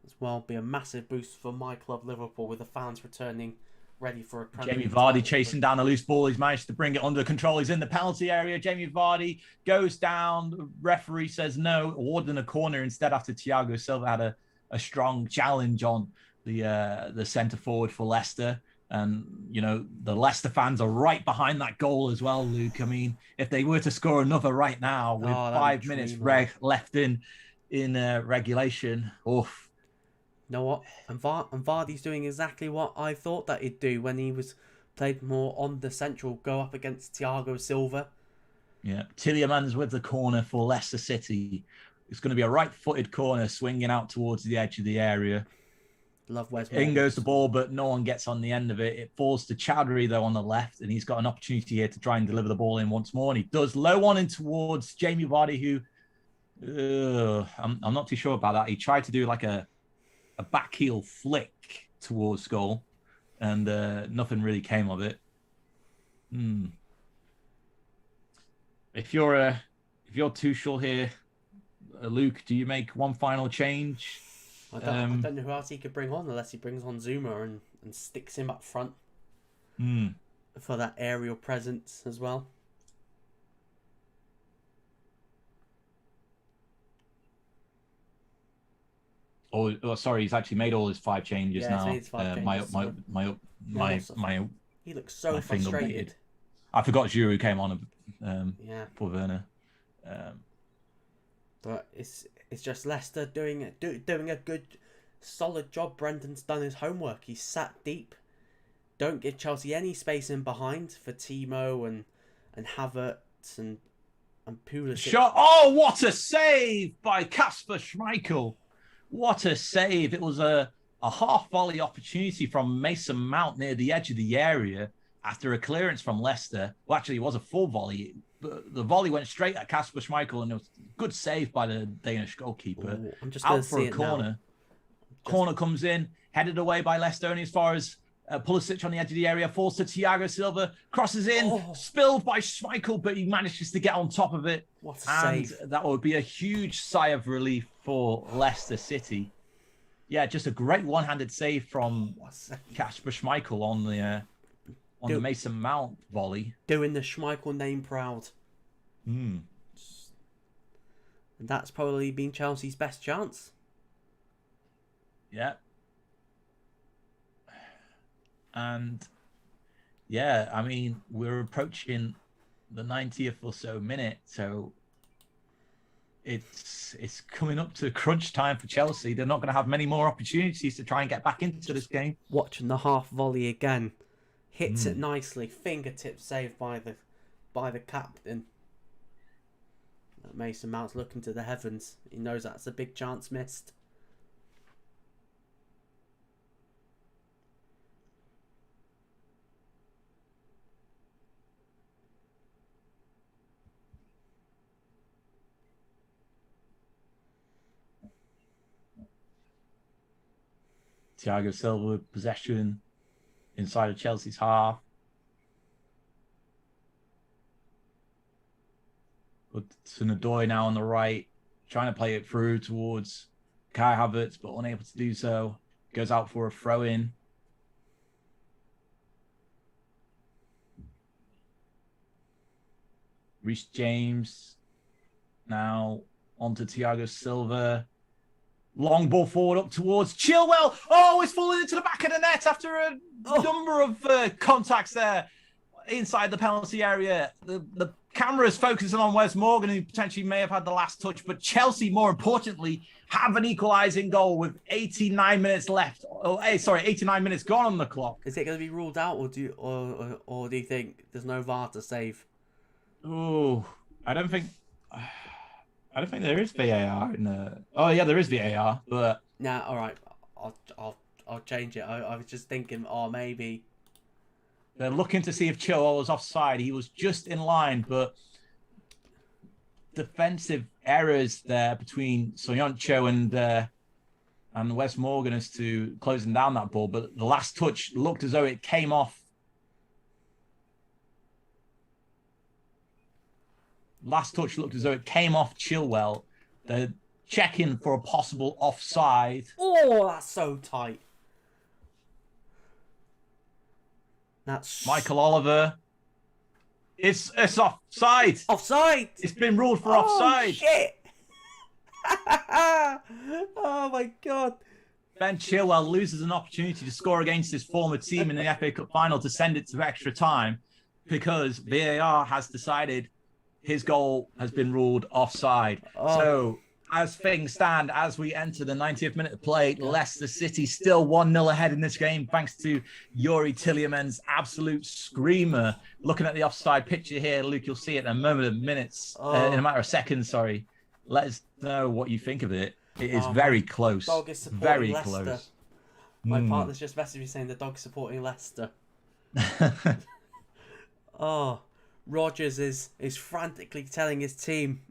As well, be a massive boost for my club Liverpool, with the fans returning, ready for a Premier Jamie League Vardy title. chasing down a loose ball. He's managed to bring it under control. He's in the penalty area. Jamie Vardy goes down. The referee says no, awarding a corner instead after Thiago Silva had a strong challenge on the centre forward for Leicester. And, you know, the Leicester fans are right behind that goal as well, Luke. I mean, if they were to score another right now with 5 minutes left in regulation, oof. You know what? And Vardy's doing exactly what I thought that he'd do when he was played more on the central, go up against Thiago Silva. Yeah, Tielemans with the corner for Leicester City. It's going to be a right-footed corner swinging out towards the edge of the area. Love Wes. In goes the ball, but no one gets on the end of it. It falls to Chowdhury, though, on the left, and he's got an opportunity here to try and deliver the ball in once more. And he does. Low on in towards Jamie Vardy, who I'm not too sure about that. He tried to do like a back heel flick towards goal, and nothing really came of it. If you're Tuchel here, Luke, do you make one final change? I don't know who else he could bring on, unless he brings on Zuma and sticks him up front for that aerial presence as well. Sorry, he's actually made all his 5 changes Yeah, now. he's made his 5 changes. My He looks so my finger frustrated. baited. I forgot Giroud came on Yeah. for Werner. But it's just Leicester doing a good, solid job. Brendan's done his homework. He's sat deep. Don't give Chelsea any space in behind for Timo and Havertz and Pulisic. Shot! Oh, what a save by Kasper Schmeichel! What a save! It was a half volley opportunity from Mason Mount near the edge of the area after a clearance from Leicester. Well, actually, it was a full volley. But the volley went straight at Kasper Schmeichel, and it was a good save by the Danish goalkeeper. Ooh, I'm just out for a corner. Corner comes in, headed away by Leicester only as far as Pulisic on the edge of the area, falls to Thiago Silva, crosses in, spilled by Schmeichel, but he manages to get on top of it. What a save. That would be a huge sigh of relief for Leicester City. Yeah, just a great one-handed save from Kasper Schmeichel on the Mason Mount volley. Doing the Schmeichel name proud. And that's probably been Chelsea's best chance. Yeah. And yeah, I mean, we're approaching the 90th or so minute, so it's coming up to crunch time for Chelsea. They're not going to have many more opportunities to try and get back into this game. Watching the half volley again. Hits it nicely, fingertip save by the captain. Mason Mount's looking to the heavens. He knows that's a big chance missed. Thiago Silva with possession inside of Chelsea's half. But Sunadoy now on the right, trying to play it through towards Kai Havertz, but unable to do so. Goes out for a throw-in. Reece James now onto Thiago Silva. Long ball forward up towards Chilwell. Oh, it's fallen into the back of the net after a number of contacts there inside the penalty area. The camera is focusing on Wes Morgan, who potentially may have had the last touch, but Chelsea, more importantly, have an equalising goal with 89 minutes left. 89 minutes gone on the clock. Is it going to be ruled out, or do you think there's no VAR to save? Oh, I don't think there is VAR in the. Oh yeah, there is VAR, but nah. All right, I'll change it. I was just thinking, maybe they're looking to see if Chilwell was offside. He was just in line, but defensive errors there between Soyuncu and Wes Morgan as to closing down that ball. But the last touch looked as though it came off. Last touch looked as though it came off Chilwell. They're checking for a possible offside. Oh, that's so tight. That's Michael Oliver. It's offside. Offside. It's been ruled for offside. Shit. Oh my God. Ben Chilwell loses an opportunity to score against his former team in the FA Cup final to send it to extra time because VAR has decided his goal has been ruled offside. So, as things stand, as we enter the 90th minute of play, Leicester City still 1-0 ahead in this game, thanks to Yuri Tillman's absolute screamer. Looking at the offside picture here, Luke, you'll see it in a moment of minutes, in a matter of seconds, sorry. Let us know what you think of it. It is very close. Dog is supporting very Leicester. close. My partner's just messaged me saying the dog's supporting Leicester. Rodgers is frantically telling his team,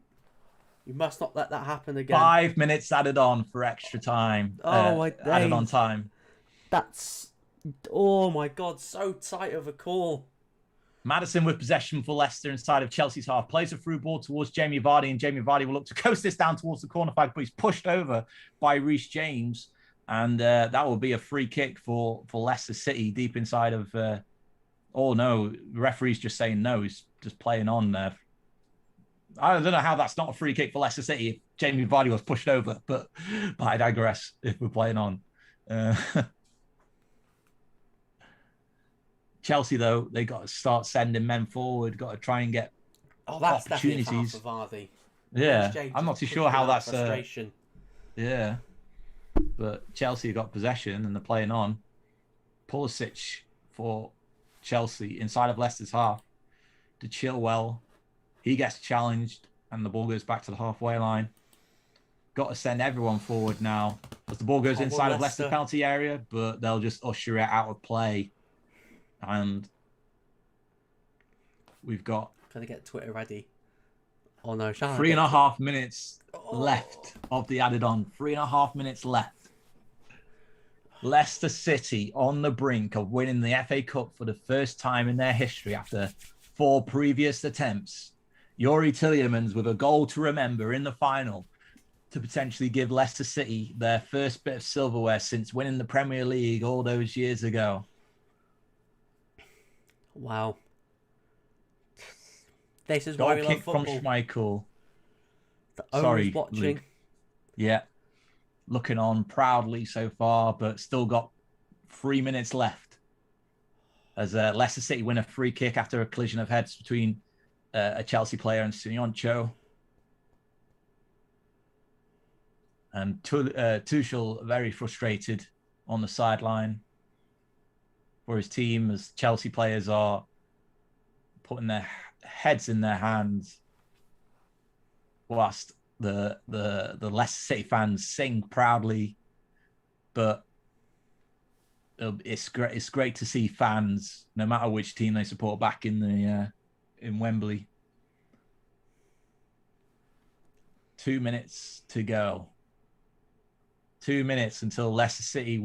"You must not let that happen again." 5 minutes added on for extra time. My days. Added on time. That's, oh my God, so tight of a call. Maddison with possession for Leicester inside of Chelsea's half. Plays a through ball towards Jamie Vardy, and Jamie Vardy will look to coast this down towards the corner flag, but he's pushed over by Reece James. And that will be a free kick for Leicester City deep inside of... oh, no, the referee's just saying no. He's just playing on there. I don't know how that's not a free kick for Leicester City if Jamie Vardy was pushed over, but I digress if we're playing on. Chelsea, though, they got to start sending men forward, got to try and get that's definitely opportunities. half of Vardy. Yeah, I'm not too sure how that's... frustration. Yeah, but Chelsea got possession and they're playing on. Pulisic for Chelsea inside of Leicester's half to Chilwell. He gets challenged and the ball goes back to the halfway line. Got to send everyone forward now as the ball goes inside of Leicester's penalty area, but they'll just usher it out of play. And we've got... Gotta get Twitter ready. Oh no, 3.5 minutes left of the added on. 3.5 minutes left. Leicester City on the brink of winning the FA Cup for the first time in their history after 4 previous attempts. Youri Tielemans with a goal to remember in the final to potentially give Leicester City their first bit of silverware since winning the Premier League all those years ago. Wow. This is why we love football. Goal kick from Schmeichel. The owners watching. Luke. Yeah. Looking on proudly so far, but still got 3 minutes left. As Leicester City win a free kick after a collision of heads between a Chelsea player and Sioncho. And Tuchel very frustrated on the sideline for his team as Chelsea players are putting their heads in their hands whilst the Leicester City fans sing proudly. But it's great to see fans, no matter which team they support, back in Wembley. 2 minutes to go. 2 minutes until Leicester City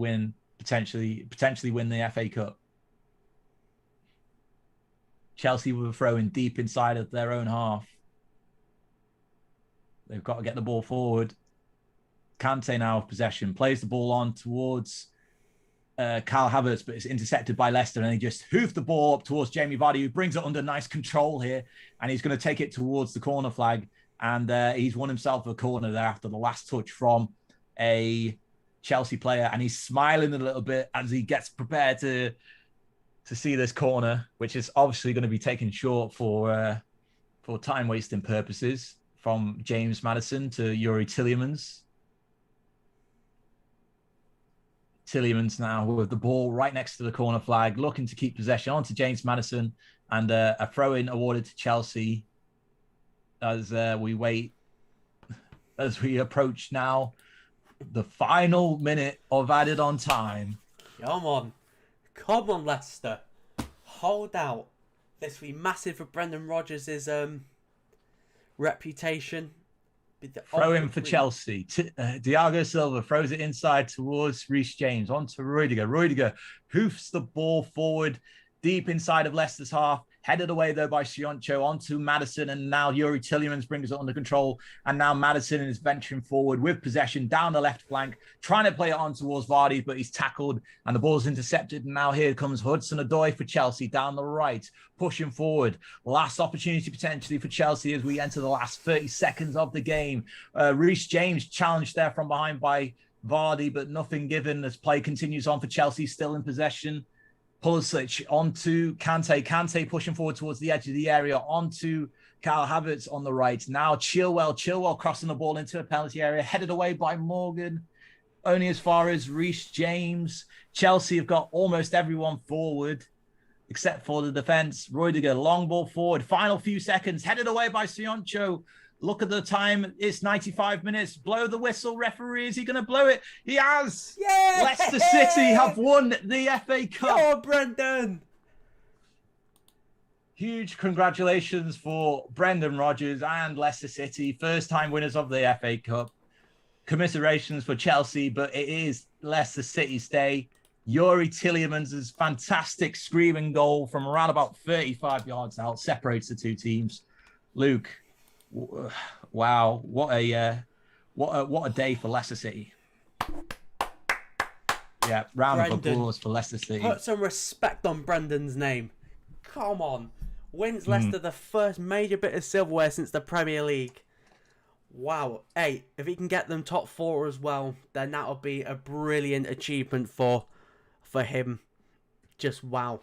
potentially win the FA Cup. Chelsea were throwing deep inside of their own half. They've got to get the ball forward. Kante now with possession, plays the ball on towards Kyle Havertz, but it's intercepted by Leicester, and he just hoofed the ball up towards Jamie Vardy, who brings it under nice control here, and he's going to take it towards the corner flag, and he's won himself a corner there after the last touch from a Chelsea player, and he's smiling a little bit as he gets prepared to see this corner, which is obviously going to be taken short for time wasting purposes from James Maddison to Youri Tielemans. Tielemans now with the ball right next to the corner flag, looking to keep possession onto James Maddison, and a throw-in awarded to Chelsea as we approach now the final minute of added on time. Come on, Leicester. Hold out. This will be massive for Brendan Rodgers' reputation. Throw in for Chelsea. Thiago Silva throws it inside towards Reece James. On to Rudiger. Rudiger hoofs the ball forward deep inside of Leicester's half. Headed away, though, by Sioncho onto Maddison. And now Youri Tielemans brings it under control. And now Maddison is venturing forward with possession down the left flank, trying to play it on towards Vardy, but he's tackled and the ball's intercepted. And now here comes Hudson-Odoi for Chelsea down the right, pushing forward. Last opportunity potentially for Chelsea as we enter the last 30 seconds of the game. Reece James challenged there from behind by Vardy, but nothing given as play continues on for Chelsea, still in possession. Pulisic onto Kante. Kante pushing forward towards the edge of the area onto Kyle Havertz on the right. Now Chilwell crossing the ball into a penalty area, headed away by Morgan. Only as far as Reece James. Chelsea have got almost everyone forward except for the defence. Rudiger, long ball forward. Final few seconds, headed away by Sioncho. Look at the time. It's 95 minutes. Blow the whistle, referee. Is he going to blow it? He has. Yeah! Leicester City have won the FA Cup. Oh, Brendan. Huge congratulations for Brendan Rodgers and Leicester City. First time winners of the FA Cup. Commiserations for Chelsea, but it is Leicester City's day. Youri Tielemans' fantastic screaming goal from around about 35 yards out separates the two teams. Luke, wow, what a day for Leicester City. Yeah, round of applause for Leicester City. Put some respect on Brendan's name. Come on. Wins Leicester the first major bit of silverware since the Premier League. Wow. Hey, if he can get them top 4 as well, then that'll be a brilliant achievement for him. Just wow.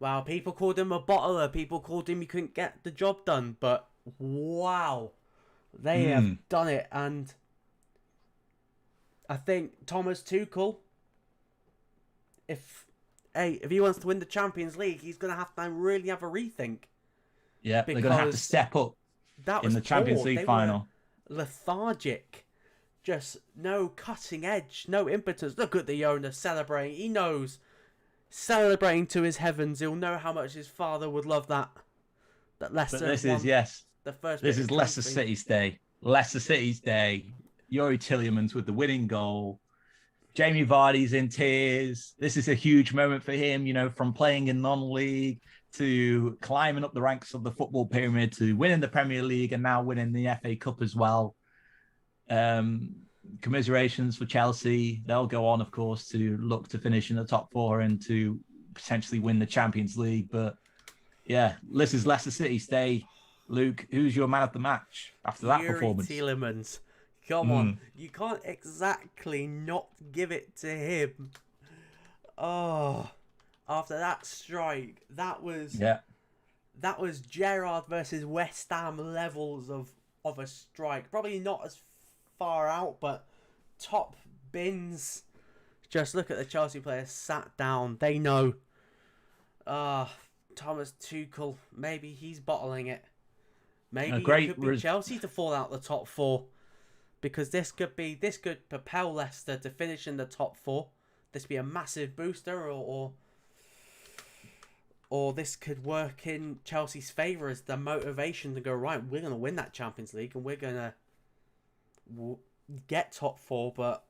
Wow, people called him a bottler. People called him he couldn't get the job done. But wow. They have done it. And I think Thomas Tuchel, if he wants to win the Champions League, he's going to have to really have a rethink. Yeah, they're going to have to step up in the Champions League final. Lethargic. Just no cutting edge, no impetus. Look at the owner celebrating. He knows. Celebrating to his heavens. He'll know how much his father would love that. That Leicester. But this is, yes. The first. This is Leicester City's day. Leicester City's day. Yuri Tillemans with the winning goal. Jamie Vardy's in tears. This is a huge moment for him, you know, from playing in non-league to climbing up the ranks of the football pyramid to winning the Premier League and now winning the FA Cup as well. Commiserations for Chelsea. They'll go on, of course, to look to finish in the top 4 and to potentially win the Champions League. But yeah, this is Leicester City's day. Luke, who's your man of the match after that performance? Yuri Tillemans. Come on. You can't exactly not give it to him. Oh, after that strike, that was Gerrard versus West Ham levels of a strike. Probably not as far out, but top bins. Just look at the Chelsea players sat down. They know. Thomas Tuchel, maybe he's bottling it. Maybe it could be Chelsea to fall out the top 4, because this could propel Leicester to finish in the top 4. This be a massive booster, or this could work in Chelsea's favour as the motivation to go, right, we're going to win that Champions League and we're going to get top 4,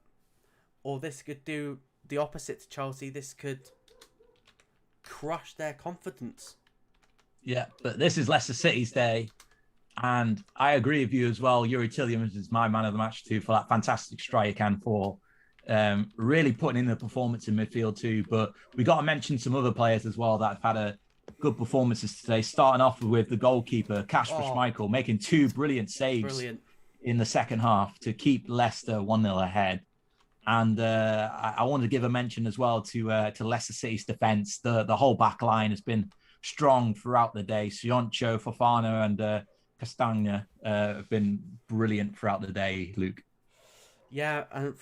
or this could do the opposite to Chelsea. This could crush their confidence. Yeah, but this is Leicester City's day, and I agree with you as well. Yuri Tillemans is my man of the match too for that fantastic strike and for really putting in the performance in midfield too. But we got to mention some other players as well that have had a good performances today, starting off with the goalkeeper, Kasper Schmeichel, making 2 brilliant saves in the second half to keep Leicester 1-0 ahead. And I want to give a mention as well to Leicester City's defence. The whole back line has been strong throughout the day. Sioncho, Fofana and Castagna have been brilliant throughout the day, Luke. Yeah, and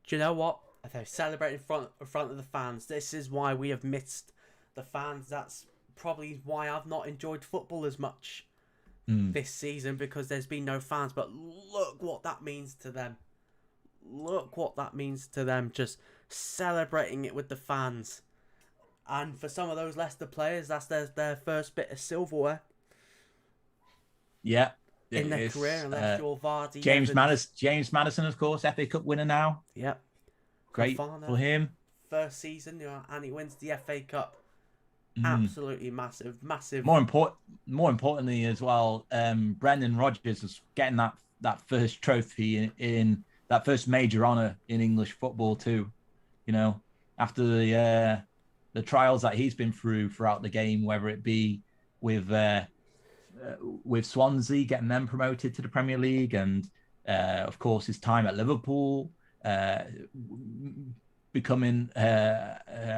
do you know what? They're celebrating in front of the fans. This is why we have missed the fans. That's probably why I've not enjoyed football as much this season, because there's been no fans. But look what that means to them. Look what that means to them. Just celebrating it with the fans. And for some of those Leicester players, that's their first bit of silverware. Yeah. In their career, unless you're Vardy. James Maddison, of course, FA Cup winner now. Yep. Great for him. First season, and he wins the FA Cup. Absolutely massive. More importantly as well, Brendan Rodgers was getting that first trophy in that first major honour in English football too. You know, after the trials that he's been through throughout the game, whether it be with Swansea getting them promoted to the Premier League, and of course his time at Liverpool, becoming a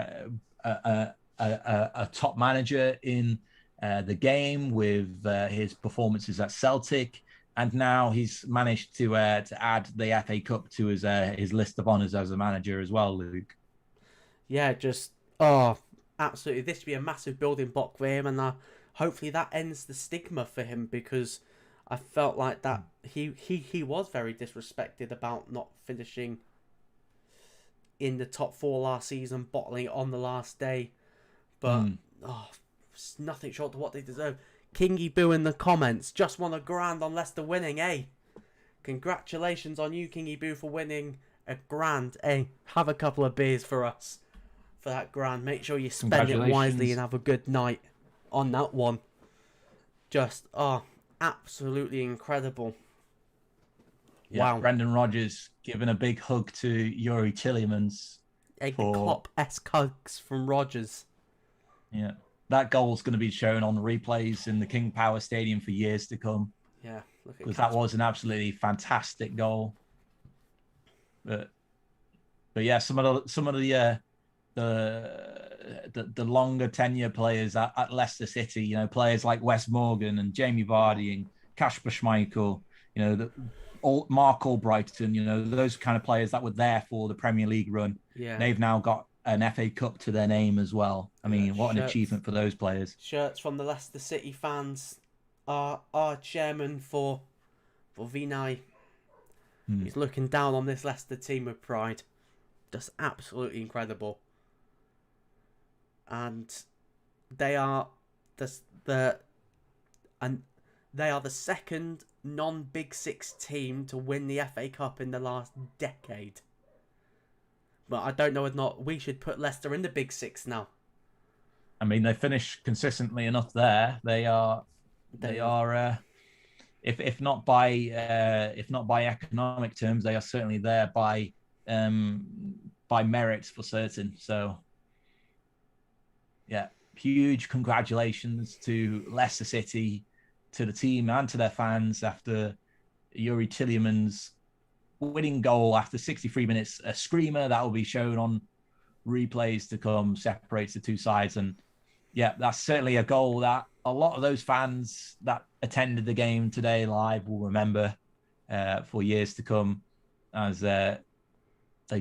top manager in the game with his performances at Celtic, and now he's managed to add the FA Cup to his list of honours as a manager as well, Luke. Yeah, absolutely. This would be a massive building block for him, and hopefully that ends the stigma for him, because I felt like that he was very disrespected about not finishing in the top 4 last season, bottling it on the last day. But it's nothing short of what they deserve. Kingy Boo in the comments, just won £1,000 on Leicester winning, Congratulations on you, Kingy Boo, for winning £1,000, Have a couple of beers for us for that £1,000. Make sure you spend it wisely and have a good night on that one. Just absolutely incredible. Yeah, wow. Brendan Rodgers giving a big hug to Yuri Tillemans. The Klopp-esque hugs from Rodgers. Yeah. that goal's going to be shown on replays in the King Power Stadium for years to come. Yeah, look at because that was an absolutely fantastic goal. But yeah, some of the longer tenure players at Leicester City, you know, players like Wes Morgan and Jamie Vardy and Kasper Schmeichel, you know, Mark Albrighton, you know, those kind of players that were there for the Premier League run. Yeah. They've now got an FA Cup to their name as well. I mean, what an achievement for those players. Shirts from the Leicester City fans. Our chairman for Vinay. He's looking down on this Leicester team with pride. Just absolutely incredible. And they are the second non-Big Six team to win the FA Cup in the last decade. But I don't know whether or not we should put Leicester in the Big Six now. I mean, they finish consistently enough there. They are, if not by economic terms, they are certainly there by merit for certain. So, yeah, huge congratulations to Leicester City, to the team and to their fans after Yuri Tillman's winning goal after 63 minutes, a screamer that will be shown on replays to come, separates the two sides. And yeah, that's certainly a goal that a lot of those fans that attended the game today live will remember for years to come, as they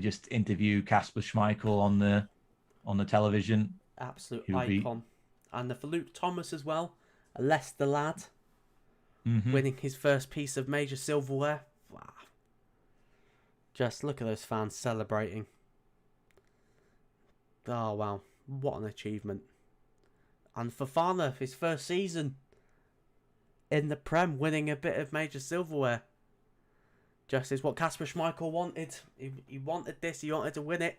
just interview Kasper Schmeichel on the television. Absolute icon. And for Luke Thomas as well, a Leicester lad, winning his first piece of major silverware. Wow. Just look at those fans celebrating. Oh, wow. What an achievement. And Fofana, his first season in the Prem, winning a bit of major silverware. Just is what Kasper Schmeichel wanted. He wanted this. He wanted to win it.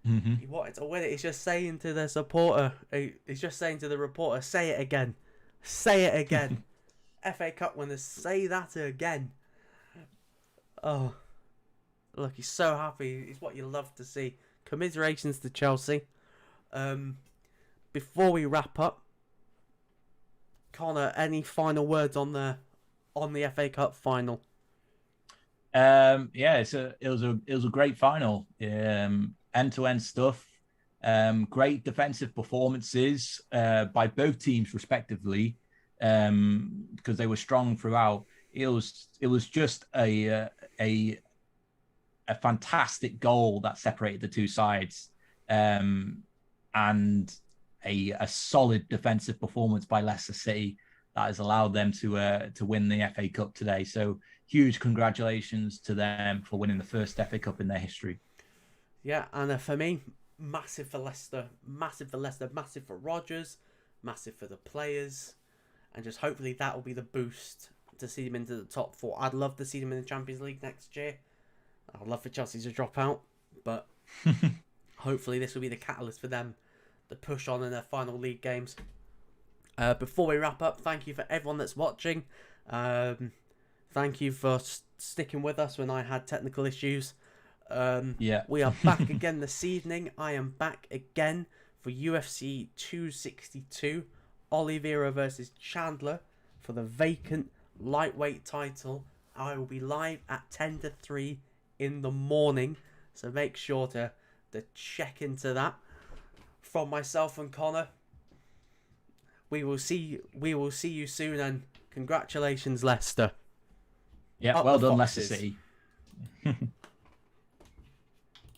He wanted to win it. He's just saying to the supporter, he's just saying to the reporter, say it again. Say it again. FA Cup winners, say that again. Oh, look, he's so happy. It's what you love to see. Commiserations to Chelsea. Before we wrap up, Conor, any final words on the FA Cup final? Yeah, it was a great final. End-to-end stuff. Great defensive performances by both teams respectively, because they were strong throughout. It was just a fantastic goal that separated the two sides, and a solid defensive performance by Leicester City that has allowed them to win the FA Cup today. So huge congratulations to them for winning the first FA Cup in their history. Yeah, and for me, massive for Leicester, massive for Rodgers, massive for the players, and just hopefully that will be the boost to see them into the top four. I'd love to see them in the Champions League next year. I'd love for Chelsea to drop out, but hopefully this will be the catalyst for them to push on in their final league games. Before we wrap up, thank you for everyone that's watching. Thank you for sticking with us when I had technical issues. We are back again this evening. I am back again for UFC 262, Oliveira versus Chandler for the vacant lightweight title. I will be live at 10 to 3 in the morning, so make sure to check into that. From myself and Conor, we will see you soon, and congratulations, Leicester. Yeah, well done, Leicester City.